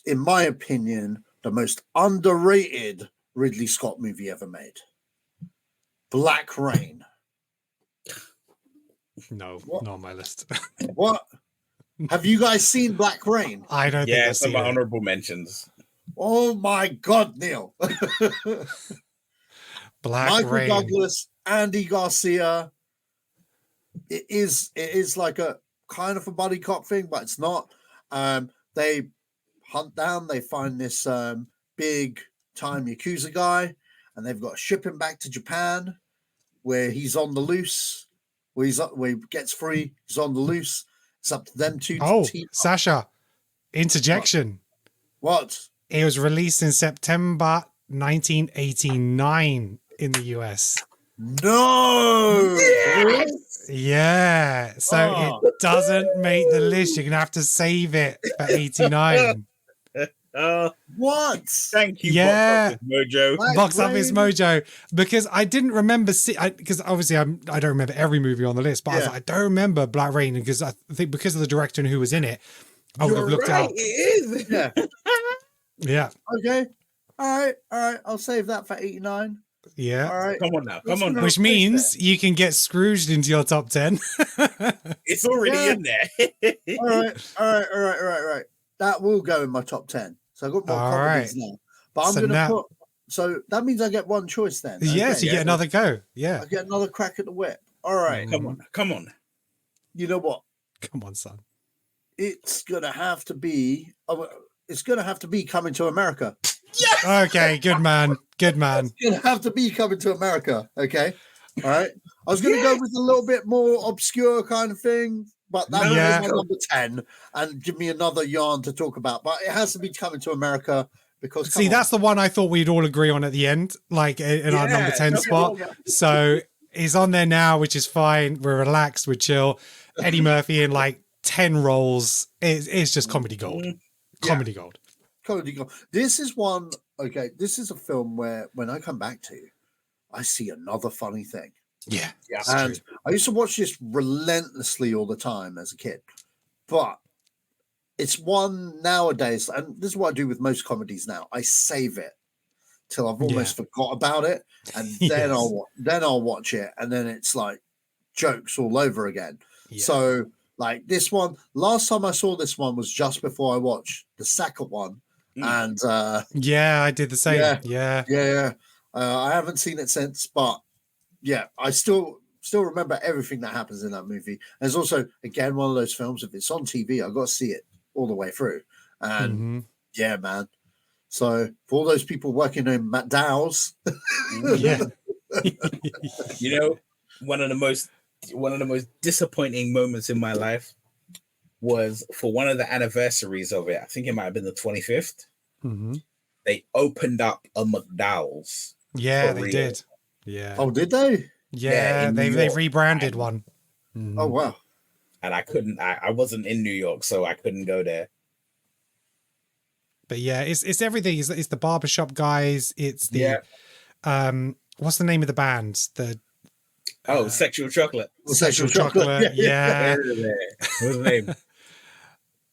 [SPEAKER 3] in my opinion, the most underrated Ridley Scott movie ever made. Black Rain.
[SPEAKER 1] No, not on my list.
[SPEAKER 3] What? Have you guys seen Black Rain?
[SPEAKER 1] I don't think
[SPEAKER 2] Yeah,
[SPEAKER 1] I've
[SPEAKER 2] some
[SPEAKER 1] seen it.
[SPEAKER 2] honorable mentions.
[SPEAKER 3] Oh my God, Neil.
[SPEAKER 1] Black
[SPEAKER 3] Michael
[SPEAKER 1] Rain.
[SPEAKER 3] Douglas, Andy Garcia. It is like a kind of a buddy cop thing, but it's not. They hunt down, they find this big time Yakuza guy, and they've got to ship him back to Japan where he's on the loose. Where he gets free, he's on the loose. It's up to them two to team up.
[SPEAKER 1] Sasha, interjection.
[SPEAKER 3] What?
[SPEAKER 1] It was released in September 1989 in the US.
[SPEAKER 3] No!
[SPEAKER 2] Yes!
[SPEAKER 1] Yeah, so it doesn't make the list. You're going to have to save it for 89.
[SPEAKER 3] What?
[SPEAKER 2] Thank you,
[SPEAKER 1] Yeah.
[SPEAKER 2] Box Office Mojo.
[SPEAKER 1] Box Office Mojo, because I didn't remember because obviously I don't remember every movie on the list, but I was like, I don't remember Black Rain, because I think because of the director and who was in it, I would have looked
[SPEAKER 2] right,
[SPEAKER 1] out.
[SPEAKER 2] It is.
[SPEAKER 3] Yeah.
[SPEAKER 1] Yeah.
[SPEAKER 3] Okay. All right. I'll save that for 89.
[SPEAKER 1] Yeah.
[SPEAKER 3] All right.
[SPEAKER 2] Come on now. Come on now.
[SPEAKER 1] Which means you can get Scrooged into your top 10.
[SPEAKER 2] It's already in there.
[SPEAKER 3] All right. That will go in my top 10. So I've got more
[SPEAKER 1] All
[SPEAKER 3] comedies
[SPEAKER 1] right.
[SPEAKER 3] now. But I'm
[SPEAKER 1] So
[SPEAKER 3] going to
[SPEAKER 1] now-
[SPEAKER 3] put. So that means I get one choice then.
[SPEAKER 1] Yes,
[SPEAKER 3] Okay.
[SPEAKER 1] you get another go. Yeah.
[SPEAKER 3] I get another crack at the whip. All right.
[SPEAKER 2] Come on. Come on.
[SPEAKER 3] You know what?
[SPEAKER 1] Come on, son.
[SPEAKER 3] It's going to have to be. It's going to have to be Coming to America.
[SPEAKER 1] Okay, good man. Good man.
[SPEAKER 3] It's going to have to be Coming to America. Okay. All right. I was going to go with a little bit more obscure kind of thing, but that was
[SPEAKER 1] Yeah.
[SPEAKER 3] my number 10 and give me another yarn to talk about. But it has to be Coming to America because
[SPEAKER 1] See, that's the one I thought we'd all agree on at the end, like in our number 10 spot. So he's on there now, which is fine. We're relaxed, we're chill. Eddie Murphy in like 10 roles. It's just comedy gold. Comedy gold.
[SPEAKER 3] Comedy gold. This is one. Okay, this is a film where when I come back to, I see another funny thing.
[SPEAKER 1] Yeah.
[SPEAKER 3] And I used to watch this relentlessly all the time as a kid, but it's one nowadays, and this is what I do with most comedies now. I save it till I've almost forgot about it, and then I'll watch it, and then it's like jokes all over again.
[SPEAKER 1] Yeah.
[SPEAKER 3] So like this one, last time I saw this one was just before I watched the second one, and
[SPEAKER 1] yeah, I did the same.
[SPEAKER 3] Yeah. I haven't seen it since, but yeah, I still remember everything that happens in that movie. There's also, again, one of those films, if it's on TV, I've got to see it all the way through. And yeah, man. So for all those people working in McDowell's,
[SPEAKER 2] you know, one of the most disappointing moments in my life was for one of the anniversaries of it. I think it might have been the 25th. They opened up a McDowell's.
[SPEAKER 1] Yeah, they did. Yeah.
[SPEAKER 3] Oh, did they?
[SPEAKER 1] Yeah, they rebranded one.
[SPEAKER 3] Oh wow.
[SPEAKER 2] And I wasn't in New York, so I couldn't go there.
[SPEAKER 1] But yeah, it's everything. It's the barbershop guys. It's the what's the name of the band? The
[SPEAKER 2] Sexual Chocolate.
[SPEAKER 1] Sexual Chocolate. Yeah.
[SPEAKER 2] What's his name?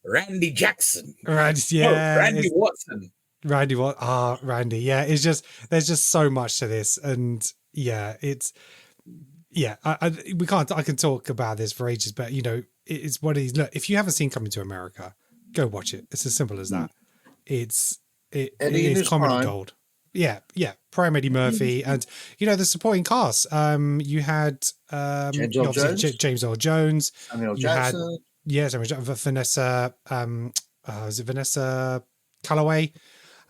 [SPEAKER 2] Randy Jackson.
[SPEAKER 1] Randy
[SPEAKER 2] Watson.
[SPEAKER 1] Randy, what? Randy. Yeah, it's just there's just so much to this, and yeah, it's I can talk about this for ages, but you know, it's what it is. Look, if you haven't seen Coming to America, go watch it. It's as simple as that. It is comedy gold. Yeah, prime Eddie Murphy, and you know the supporting cast. You had James Earl Jones,
[SPEAKER 3] Samuel Jackson.
[SPEAKER 1] Samuel Jackson, Vanessa. Is it Vanessa Calloway?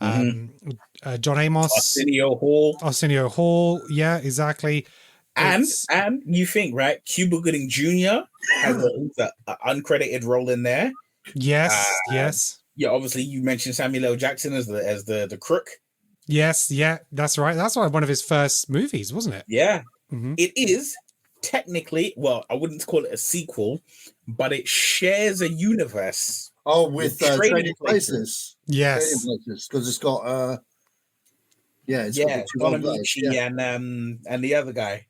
[SPEAKER 1] John Amos, Arsenio Hall. Yeah, exactly.
[SPEAKER 2] And you think, right? Cuba Gooding Jr. has an uncredited role in there.
[SPEAKER 1] Yes, yes.
[SPEAKER 2] Yeah, obviously you mentioned Samuel L. Jackson as the crook.
[SPEAKER 1] Yes, yeah, that's right. That's one of his first movies, wasn't it?
[SPEAKER 2] Yeah. It is technically, well, I wouldn't call it a sequel, but it shares a universe.
[SPEAKER 3] Oh, with Trading Places.
[SPEAKER 1] Yes,
[SPEAKER 3] because it's got
[SPEAKER 2] Bonamucci and the other guy.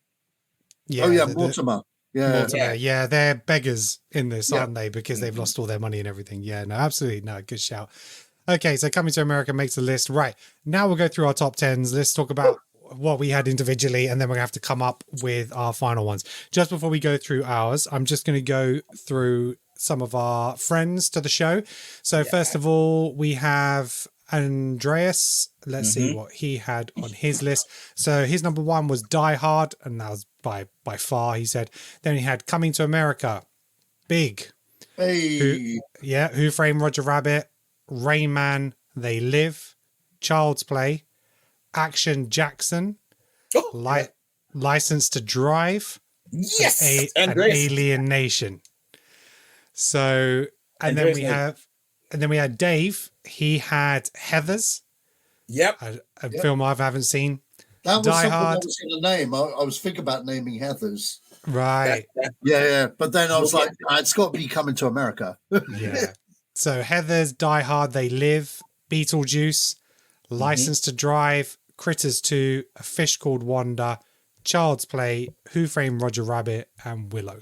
[SPEAKER 1] Yeah,
[SPEAKER 3] Mortimer.
[SPEAKER 1] Yeah, they're beggars in this, aren't they? Because they've lost all their money and everything. Yeah, no, absolutely, no, good shout. Okay, so Coming to America makes the list. Right, now we'll go through our top 10s. Let's talk about what we had individually, and then we're gonna have to come up with our final ones. Just before we go through ours, I'm just gonna go through some of our friends to the show. So first of all, we have Andreas. Let's see what he had on his list. So his number 1 was Die Hard, and that was by far, he said. Then he had Coming to America, Big, Who Framed Roger Rabbit, Rain Man, They Live, Child's Play, Action Jackson, License to Drive, and Alien Nation. So, and then we had Dave. He had Heathers.
[SPEAKER 2] Yep.
[SPEAKER 1] A film I haven't seen.
[SPEAKER 3] That was
[SPEAKER 1] Die
[SPEAKER 3] something
[SPEAKER 1] Hard.
[SPEAKER 3] I was going to name. I was thinking about naming Heathers.
[SPEAKER 1] Right.
[SPEAKER 3] Yeah. But then I was like, it's got to be Coming to America.
[SPEAKER 1] Yeah. So Heathers, Die Hard, They Live, Beetlejuice, License to Drive, Critters 2, A Fish Called Wanda, Child's Play, Who Framed Roger Rabbit, and Willow.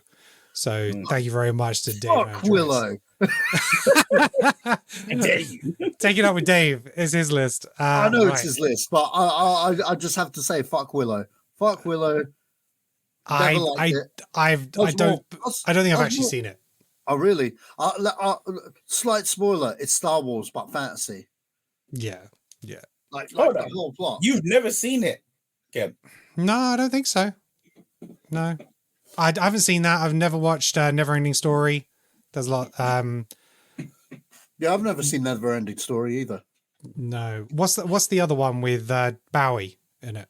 [SPEAKER 1] So thank you very much to Dave.
[SPEAKER 3] Fuck Willow.
[SPEAKER 2] I dare you.
[SPEAKER 1] Take it up with Dave. Is his list.
[SPEAKER 3] I know
[SPEAKER 1] right.
[SPEAKER 3] it's his list, but I just have to say, fuck Willow. Fuck Willow. Never liked it.
[SPEAKER 1] I don't think I've actually seen it.
[SPEAKER 3] Oh, really? Slight spoiler: it's Star Wars, but fantasy.
[SPEAKER 1] Yeah.
[SPEAKER 3] Like the whole plot.
[SPEAKER 2] You've never seen it, Kev?
[SPEAKER 1] No, I don't think so. No, I haven't seen that. I've never watched Neverending Story. There's a lot.
[SPEAKER 3] Yeah, I've never seen Never Ending Story either.
[SPEAKER 1] No. What's the other one with Bowie in it?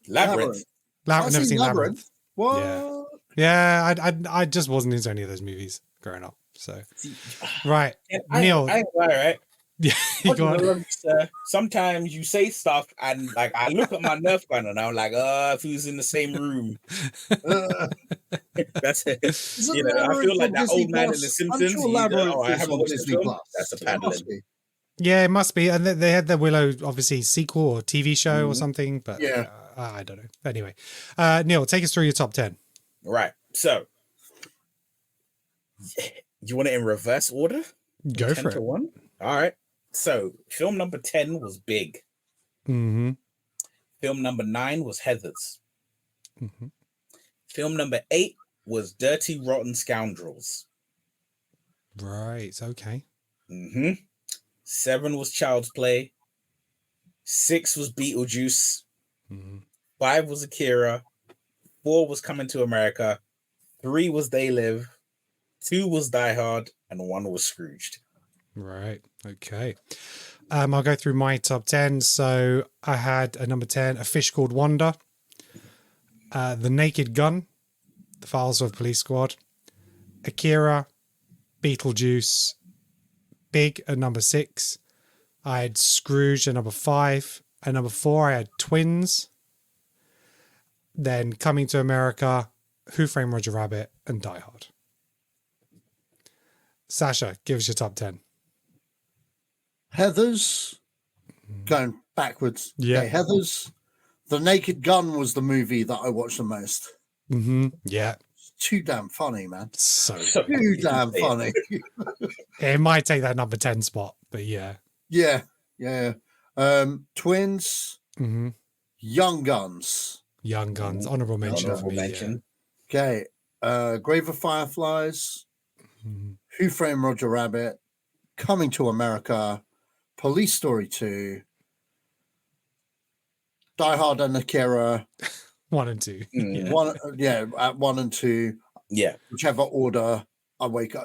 [SPEAKER 2] Labyrinth.
[SPEAKER 1] I've never seen Labyrinth.
[SPEAKER 3] What?
[SPEAKER 1] Yeah, I just wasn't into any of those movies growing up. So, right, Neil.
[SPEAKER 2] I right?
[SPEAKER 1] Yeah, go on.
[SPEAKER 2] Sometimes you say stuff and like I look at my Nerf gun and I'm like, if who's in the same room? That's it. I feel like that old man in The Simpsons. I haven't watched the film. That's a paddling.
[SPEAKER 1] Yeah, it must be. And they had the Willow, obviously, sequel or TV show or something. But
[SPEAKER 3] yeah,
[SPEAKER 1] I don't know. Anyway, Neil, take us through your top 10.
[SPEAKER 2] Right. So, you want it in reverse order?
[SPEAKER 1] Go for it.
[SPEAKER 2] 1? All right. So, film number 10 was Big.
[SPEAKER 1] Mm-hmm.
[SPEAKER 2] Film number 9 was Heathers.
[SPEAKER 1] Mm-hmm.
[SPEAKER 2] Film number 8 was Dirty Rotten Scoundrels.
[SPEAKER 1] Right. Okay.
[SPEAKER 2] Mm-hmm. 7 was Child's Play. 6 was Beetlejuice.
[SPEAKER 1] Mm-hmm.
[SPEAKER 2] 5 was Akira. 4 was Coming to America. 3 was They Live. 2 was Die Hard. And 1 was Scrooged.
[SPEAKER 1] Right. Okay. I'll go through my top 10. So I had a number 10, A Fish Called Wanda, The Naked Gun, The Files of Police Squad, Akira, Beetlejuice, Big at number 6. I had Scrooge at number 5. At number 4, I had Twins. Then Coming to America, Who Framed Roger Rabbit, and Die Hard. Sasha, give us your top 10.
[SPEAKER 3] Heathers, going backwards.
[SPEAKER 1] Yeah.
[SPEAKER 3] Okay, Heathers. The Naked Gun was the movie that I watched the most.
[SPEAKER 1] Mm-hmm. Yeah.
[SPEAKER 3] It's too damn funny, man.
[SPEAKER 1] So
[SPEAKER 3] Too damn funny.
[SPEAKER 1] it might take that number 10 spot, but yeah.
[SPEAKER 3] Yeah. Twins,
[SPEAKER 1] Mm-hmm.
[SPEAKER 3] Young Guns.
[SPEAKER 1] Young Guns, honorable mention for me.
[SPEAKER 3] Okay. Grave of Fireflies,
[SPEAKER 1] Mm-hmm.
[SPEAKER 3] Who Framed Roger Rabbit, Coming to America, Police Story 2, Die Hard and Akira.
[SPEAKER 1] 1 and 2.
[SPEAKER 3] Yeah. At 1 and 2.
[SPEAKER 2] Yeah.
[SPEAKER 3] Whichever order I wake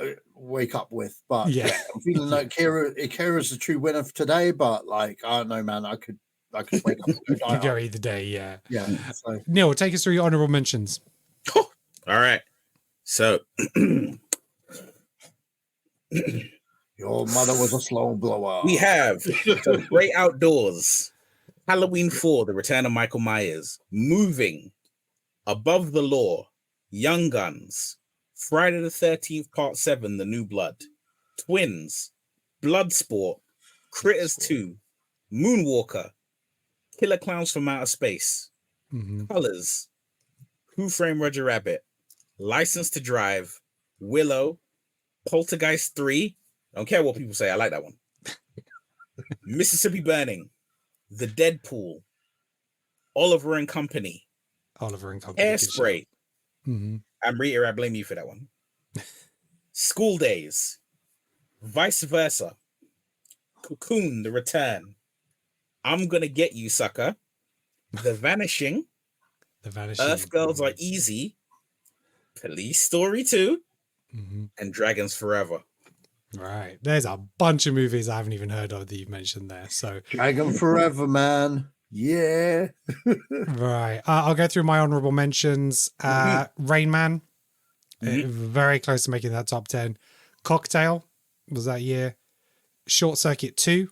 [SPEAKER 3] up with. But
[SPEAKER 1] Yeah.
[SPEAKER 3] I'm feeling like Akira's the true winner for today, but like I don't know, man. I could wake up with Die
[SPEAKER 1] Could
[SPEAKER 3] Hard.
[SPEAKER 1] go either day, yeah.
[SPEAKER 3] Yeah. So
[SPEAKER 1] Neil, take us through your honorable mentions.
[SPEAKER 2] All right. So
[SPEAKER 3] your mother was a slow blower.
[SPEAKER 2] we have The Great Outdoors, Halloween 4, The Return of Michael Myers, Moving, Above the Law, Young Guns, Friday the 13th, Part 7, The New Blood, Twins, Bloodsport, Critters 2, Moonwalker, Killer Clowns from Outer Space,
[SPEAKER 1] Mm-hmm.
[SPEAKER 2] Colors, Who Framed Roger Rabbit, License to Drive, Willow, Poltergeist 3. Don't care what people say. I like that one. Mississippi Burning, The Deadpool, Oliver and Company,
[SPEAKER 1] Oliver and Company.
[SPEAKER 2] Hairspray.
[SPEAKER 1] Mm-hmm.
[SPEAKER 2] I'm Rita, I blame you for that one. School Days, Vice Versa, Cocoon, The Return, I'm Gonna Get You, Sucker, The Vanishing, Earth Girls Are Easy, Police Story 2,
[SPEAKER 1] mm-hmm.
[SPEAKER 2] and Dragons Forever.
[SPEAKER 1] Right. There's a bunch of movies I haven't even heard of that you've mentioned there. So
[SPEAKER 3] Dragon Forever, man. Yeah.
[SPEAKER 1] right. I'll go through my honorable mentions. Rain Man, very close to making that top 10. Cocktail was that year. Short Circuit 2,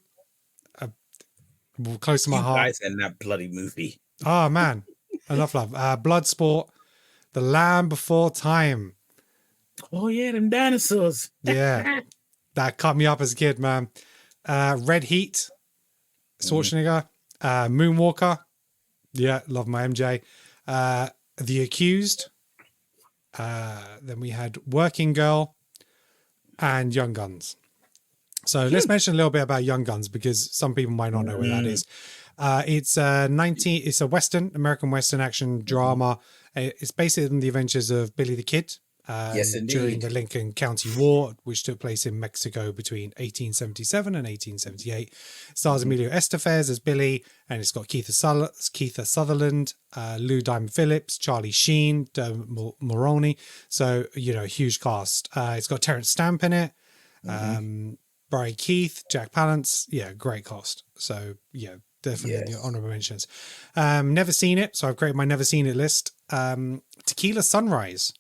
[SPEAKER 1] close to my heart.
[SPEAKER 2] Guys in that bloody movie.
[SPEAKER 1] Oh man, enough love. Bloodsport, The Land Before Time.
[SPEAKER 2] Oh yeah, them dinosaurs.
[SPEAKER 1] Yeah, that cut me up as a kid, man. Red Heat, Schwarzenegger. Moonwalker. Yeah, love my MJ. The Accused. Then we had Working Girl. and Young Guns. So let's mention a little bit about Young Guns because some people might not know what that is. It's a Western, American Western action drama. It's based on the adventures of Billy the Kid
[SPEAKER 2] Yes, indeed.
[SPEAKER 1] during the Lincoln County War, which took place in Mexico between 1877 and 1878. It stars Emilio Estevez as Billy, and it's got Keith Sutherland, Lou Diamond Phillips, Charlie Sheen, Mulroney. So, a huge cast. It's got Terrence Stamp in it. Barry Keith, Jack Palance. Yeah, great cast. So, yeah, definitely in the honorable mentions. Never seen it, so I've created my never seen it list. Tequila Sunrise.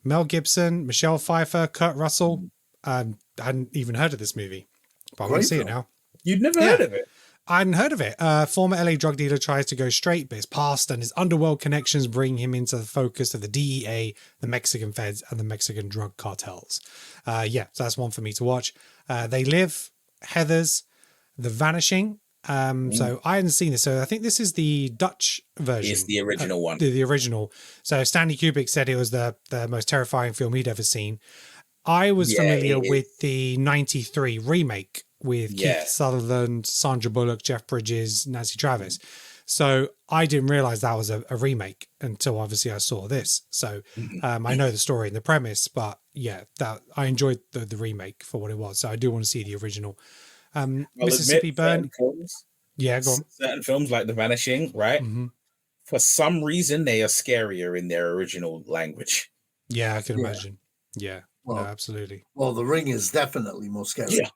[SPEAKER 1] Mel Gibson, Michelle Pfeiffer, Kurt Russell. I hadn't even heard of this movie, but I want to see it now.
[SPEAKER 2] You'd never heard of it?
[SPEAKER 1] I hadn't heard of it. Former LA drug dealer tries to go straight, but his past and his underworld connections bring him into the focus of the DEA, the Mexican feds, and the Mexican drug cartels. So that's one for me to watch. They Live, Heathers, The Vanishing. So I hadn't seen this. So I think this is the Dutch version.
[SPEAKER 2] It's the original one.
[SPEAKER 1] The original. So Stanley Kubrick said it was the most terrifying film he'd ever seen. I was familiar with the 93 remake with Keith Sutherland, Sandra Bullock, Jeff Bridges, Nancy Travis. So I didn't realize that was a remake until obviously I saw this. So I know the story and the premise, but that I enjoyed the remake for what it was. So I do want to see the original. Mississippi Burn. Go on.
[SPEAKER 2] Certain films like The Vanishing, right? For some reason, they are scarier in their original language.
[SPEAKER 1] Yeah, I can imagine. Yeah, well, no, absolutely.
[SPEAKER 3] Well, The Ring is definitely more scary.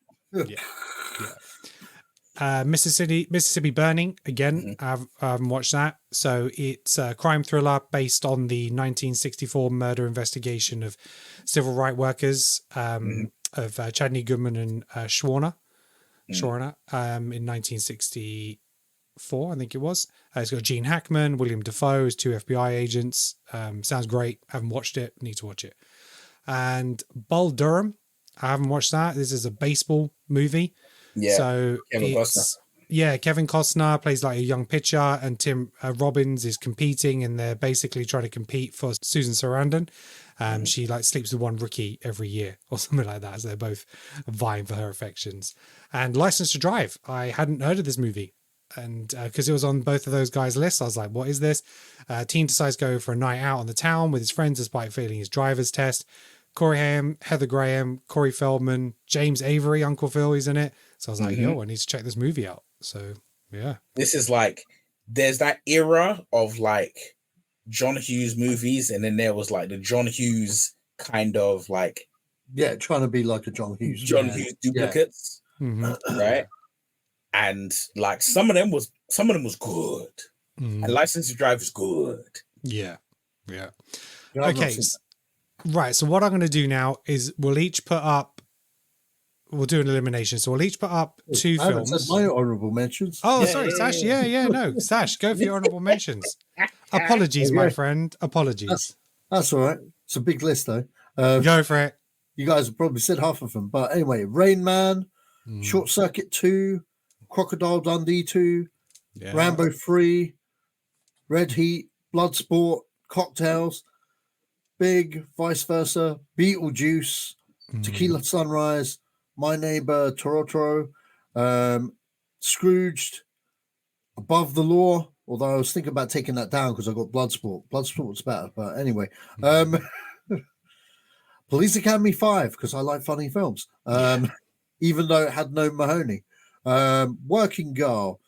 [SPEAKER 1] Mississippi Burning, again, I haven't watched that. So it's a crime thriller based on the 1964 murder investigation of civil rights workers of Chadney Goodman and Schwerner in 1964, I think it was. It's got Gene Hackman, William Dafoe as two FBI agents. Sounds great. Haven't watched it. Need to watch it. And Bull Durham. I haven't watched that. This is a baseball movie.
[SPEAKER 2] Yeah.
[SPEAKER 1] So Kevin Costner plays like a young pitcher, and Tim Robbins is competing, and they're basically trying to compete for Susan Sarandon. She like sleeps with one rookie every year or something like that. So they're both vying for her affections. And License to Drive. I hadn't heard of this movie. And because it was on both of those guys' lists, I was like, what is this? Teen decides to go for a night out on the town with his friends despite failing his driver's test. Corey Haim, Heather Graham, Corey Feldman, James Avery, Uncle Phil is in it. So I was like, I need to check this movie out. So, yeah.
[SPEAKER 2] This is like, there's that era of like John Hughes movies, and then there was like the John Hughes kind of like...
[SPEAKER 3] Yeah, trying to be like a John Hughes.
[SPEAKER 2] Hughes duplicates, right? And like some of them was good. And License to Drive is good.
[SPEAKER 1] Yeah. Okay. Right. So what I'm going to do now is we'll do an elimination. So we'll each put up two films.
[SPEAKER 3] That's my honorable mentions.
[SPEAKER 1] Oh, sorry, Sash. No, Sash, go for your honorable mentions. Apologies, my friend. Apologies.
[SPEAKER 3] That's all right. It's a big list, though.
[SPEAKER 1] Go for it.
[SPEAKER 3] You guys have probably said half of them, but anyway, Rain Man, Short Circuit 2, Crocodile Dundee 2, Rambo 3, Red Heat, Bloodsport, Cocktails, Big, Vice Versa, Beetlejuice, Tequila Sunrise, My Neighbor Totoro, Scrooged, Above the Law, although I was thinking about taking that down because I got Bloodsport. Bloodsport was better, but anyway. Police Academy 5, because I like funny films, even though it had no Mahoney. Working Girl,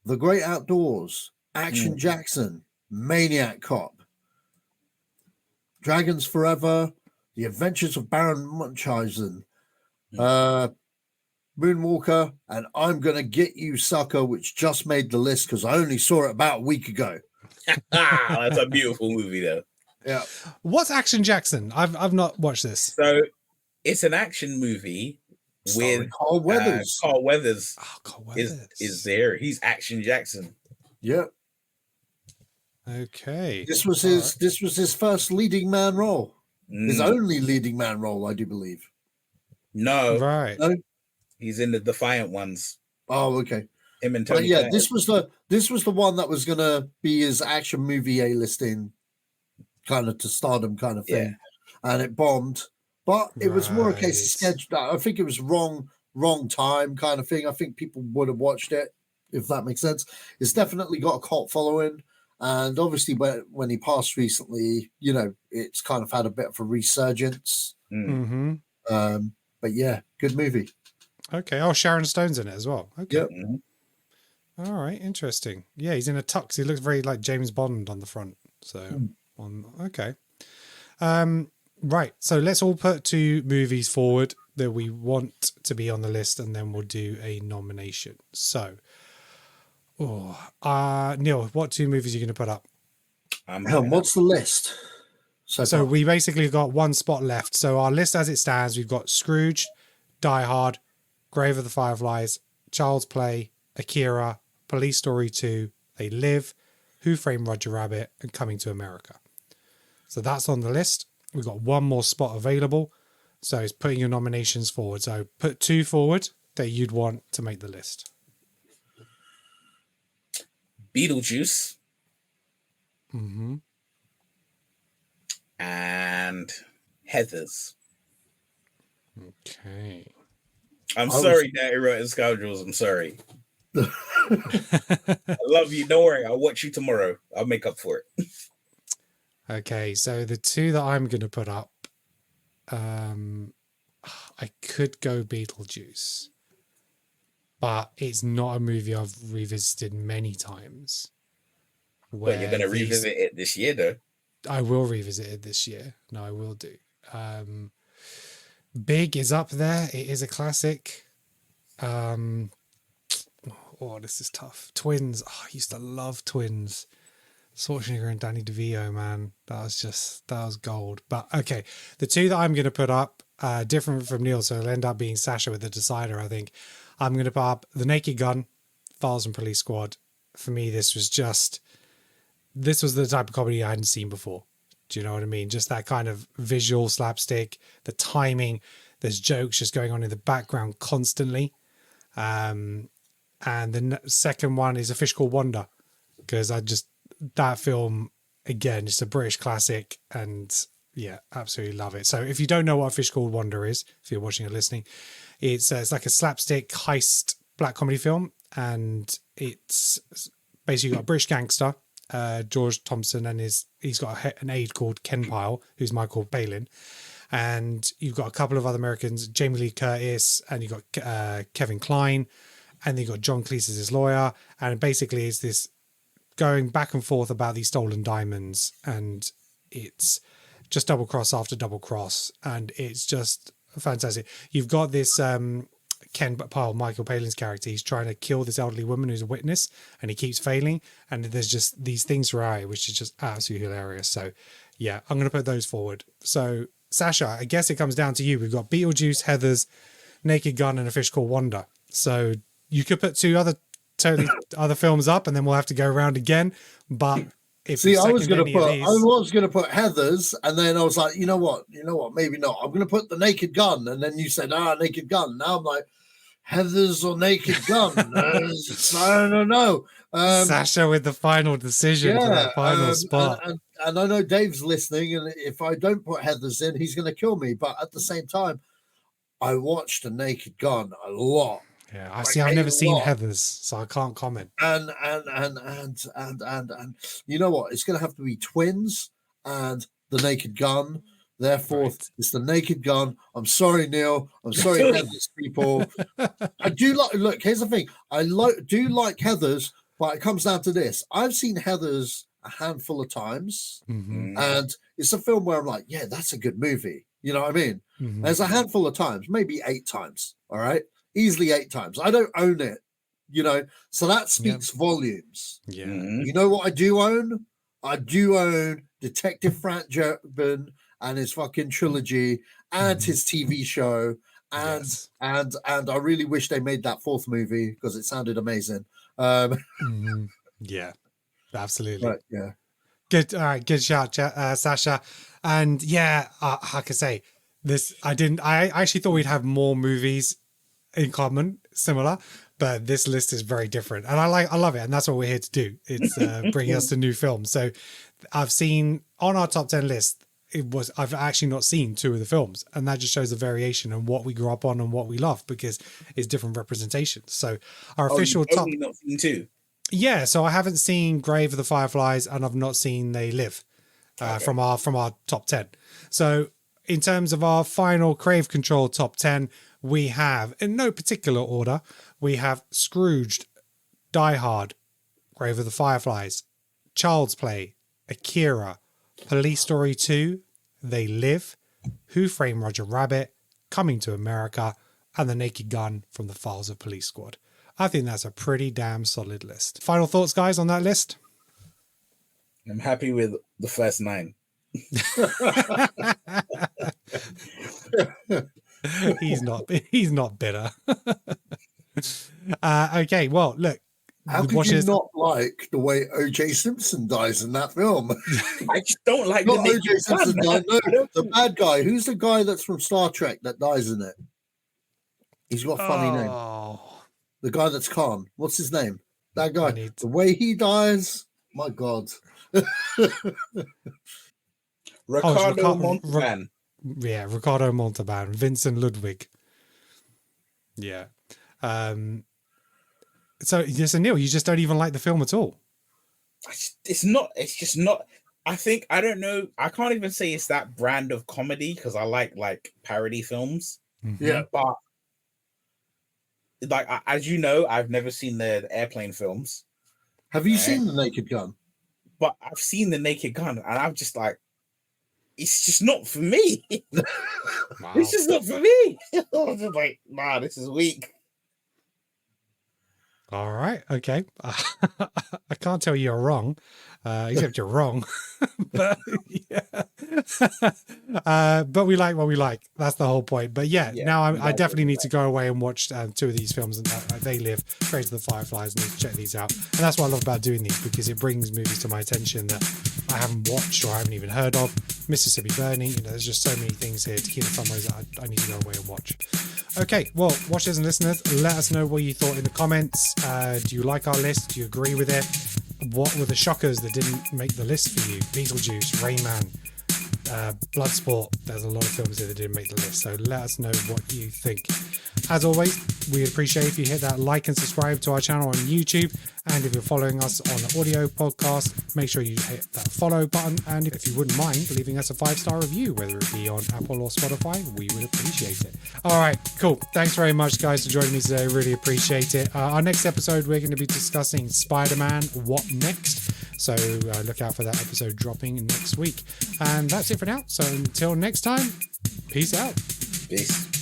[SPEAKER 3] The Great Outdoors, Action Jackson, Maniac Cop, Dragons Forever, The Adventures of Baron Munchausen, Moonwalker, and I'm Gonna Get You, Sucker, which just made the list because I only saw it about a week ago.
[SPEAKER 2] That's a beautiful movie, though.
[SPEAKER 3] Yeah.
[SPEAKER 1] What's Action Jackson? I've not watched this.
[SPEAKER 2] So it's an action movie with
[SPEAKER 3] Carl Weathers.
[SPEAKER 2] Carl Weathers.
[SPEAKER 1] Oh, Carl Weathers
[SPEAKER 2] is there. He's Action Jackson.
[SPEAKER 3] Yeah.
[SPEAKER 1] Okay.
[SPEAKER 3] This was his first leading man role. His only leading man role, I do believe.
[SPEAKER 2] No.
[SPEAKER 1] Right.
[SPEAKER 3] No?
[SPEAKER 2] He's in the Defiant Ones.
[SPEAKER 3] Oh, okay.
[SPEAKER 2] Him and Tony.
[SPEAKER 3] Yeah, this was the one that was gonna be his action movie A-listing kind of to stardom kind of thing. And it bombed. but it was more a case of
[SPEAKER 1] Right.
[SPEAKER 3] schedule. I think it was wrong time kind of thing. I think people would have watched it, if that makes sense. It's definitely got a cult following. And obviously, when he passed recently, it's kind of had a bit of a resurgence.
[SPEAKER 1] Mm-hmm.
[SPEAKER 3] But yeah, good movie.
[SPEAKER 1] Okay. Oh, Sharon Stone's in it as well. Okay.
[SPEAKER 3] Yep.
[SPEAKER 1] All right. Interesting. Yeah, he's in a tux. He looks very like James Bond on the front. So, okay. Right. So let's all put 2 movies forward that we want to be on the list, and then we'll do a nomination. So, Neil, what 2 movies are you going to put up?
[SPEAKER 3] What's the list?
[SPEAKER 1] So we basically got 1 spot left. So our list as it stands, we've got Scrooge, Die Hard, Grave of the Fireflies, Child's Play, Akira, Police Story 2, They Live, Who Framed Roger Rabbit, and Coming to America. So that's on the list. We've got 1 more spot available. So it's putting your nominations forward. So put 2 forward that you'd want to make the list.
[SPEAKER 2] Beetlejuice.
[SPEAKER 1] Mm-hmm.
[SPEAKER 2] And Heathers.
[SPEAKER 1] Okay.
[SPEAKER 2] I'm sorry, Daddy Rotten Scoundrels. I'm sorry. I love you. Don't worry. I'll watch you tomorrow. I'll make up for it.
[SPEAKER 1] Okay, so the 2 that I'm going to put up, I could go Beetlejuice, but it's not a movie I've revisited many times.
[SPEAKER 2] But you're going to revisit it this year, though.
[SPEAKER 1] I will revisit it this year. No, I will do. Big is up there. It is a classic. Oh, this is tough. Twins. Oh, I used to love Twins. Schwarzenegger and Danny DeVito, man. That was gold. But okay, the 2 that I'm going to put up, different from Neil, so it'll end up being Sasha with the decider, I think. I'm going to put up The Naked Gun, Files and Police Squad. For me, this was the type of comedy I hadn't seen before. Do you know what I mean? Just that kind of visual slapstick, the timing, there's jokes just going on in the background constantly. And the second one is A Fish Called Wanda, because that film, again, it's a British classic, and yeah, absolutely love it. So if you don't know what A Fish Called Wanda is, if you're watching or listening, it's like a slapstick heist black comedy film, and it's basically got a British gangster, George Thompson, and he's got an aide called Ken Pyle, who's Michael Palin, and you've got a couple of other Americans, Jamie Lee Curtis, and you've got Kevin Kline, and then you've got John Cleese as his lawyer, and basically it's this going back and forth about these stolen diamonds, and it's just double cross after double cross, and it's just fantastic. You've got this Ken Pyle, Michael Palin's character, he's trying to kill this elderly woman who's a witness, and he keeps failing, and there's just these things throughout it which is just absolutely hilarious. So yeah, I'm going to put those forward. So Sasha, I guess it comes down to you. We've got Beetlejuice, Heathers, Naked Gun, and A Fish Called Wanda. So you could put 2 other films up, and then we'll have to go around again. But if
[SPEAKER 3] I was going to put Heathers, and then I was like, you know what, maybe not. I'm going to put The Naked Gun, and then you said, Naked Gun. Now I'm like, Heathers or Naked Gun? I don't know.
[SPEAKER 1] Sasha with the final decision for that final spot.
[SPEAKER 3] And I know Dave's listening, and if I don't put Heathers in, he's going to kill me. But at the same time, I watched The Naked Gun a lot.
[SPEAKER 1] Yeah, I've never seen Heathers, so I can't comment.
[SPEAKER 3] And you know what? It's going to have to be Twins and The Naked Gun. Therefore, It's The Naked Gun. I'm sorry, Neil. I'm sorry, Heathers people. I do like. Look, here's the thing. I do like Heathers, but it comes down to this. I've seen Heathers a handful of times, and it's a film where I'm like, yeah, that's a good movie. You know what I mean? There's a handful of times, maybe 8 times. All right. Easily 8 times. I don't own it, so that speaks volumes.
[SPEAKER 1] Yeah.
[SPEAKER 3] You know what I do own? I do own Detective Frank Drebin and his fucking trilogy and his TV show. And I really wish they made that 4th movie because it sounded amazing.
[SPEAKER 1] Yeah, absolutely.
[SPEAKER 3] But, yeah.
[SPEAKER 1] Good. All right. Good shout, Sasha. And yeah, I could say this. I actually thought we'd have more movies in common, similar, but this list is very different, and I love it, and that's what we're here to do. It's bringing us to new films. So I've seen on our top 10 list, I've actually not seen 2 of the films, and that just shows the variation and what we grew up on and what we love, because it's different representations. So our official top,
[SPEAKER 2] only not seen 2.
[SPEAKER 1] yeah. So I haven't seen Grave of the Fireflies, and I've not seen They Live from our top 10. So in terms of our final Crave Control top 10, we have, in no particular order, we have Scrooged, Die Hard, Grave of the Fireflies, Child's Play, Akira, Police Story 2, They Live, Who Framed Roger Rabbit, Coming to America, and The Naked Gun from the Files of Police Squad. I think that's a pretty damn solid list. Final thoughts, guys, on that list?
[SPEAKER 2] I'm happy with the first 9.
[SPEAKER 1] He's not bitter. Okay, well, look.
[SPEAKER 3] How could you not like the way O.J. Simpson dies in that film?
[SPEAKER 2] I just don't like
[SPEAKER 3] Not
[SPEAKER 2] the
[SPEAKER 3] O.J. Simpson died, no, the bad guy. Who's the guy that's from Star Trek that dies in it? He's got a funny name. The guy that's Khan. What's his name? That guy. The way he dies, my God.
[SPEAKER 2] Ricardo Montalban.
[SPEAKER 1] Yeah, Ricardo Montalban, Vincent Ludwig. Yeah. So Neil, you just don't even like the film at all.
[SPEAKER 2] It's just not. I don't know. I can't even say it's that brand of comedy, because I like parody films.
[SPEAKER 1] Mm-hmm.
[SPEAKER 3] Yeah,
[SPEAKER 2] but like, as you know, I've never seen the Airplane films.
[SPEAKER 3] Have you seen The Naked Gun?
[SPEAKER 2] But I've seen The Naked Gun, and I'm just like, it's just not for me.
[SPEAKER 1] Wow.
[SPEAKER 2] It's just not for me. I'm just like, nah, this is weak.
[SPEAKER 1] All right. Okay. I can't tell you're wrong, except you're wrong. But yeah. But we like what we like. That's the whole point. But yeah, now I definitely need to go away and watch 2 of these films. And They Live, Grave of the Fireflies, and need to check these out. And that's what I love about doing these, because it brings movies to my attention that I haven't watched or I haven't even heard of. Mississippi Burning. There's just so many things here, Tequila Sunrise, that I need to go away and watch. Okay, well, watchers and listeners, let us know what you thought in the comments. Do you like our list? Do you agree with it? What were the shockers that didn't make the list for you? Beetlejuice, Rain Man, Bloodsport. There's a lot of films here that didn't make the list, so let us know what you think. As always, we'd appreciate if you hit that like and subscribe to our channel on YouTube, and if you're following us on the audio podcast, make sure you hit that follow button, and if you wouldn't mind leaving us a 5-star review, whether it be on Apple or Spotify, we would appreciate it. All right, cool. Thanks very much, guys, for joining me today. Really appreciate it. Our next episode, we're going to be discussing Spider-Man What Next? So look out for that episode dropping next week. And that's it for now. So until next time, peace out.
[SPEAKER 2] Peace.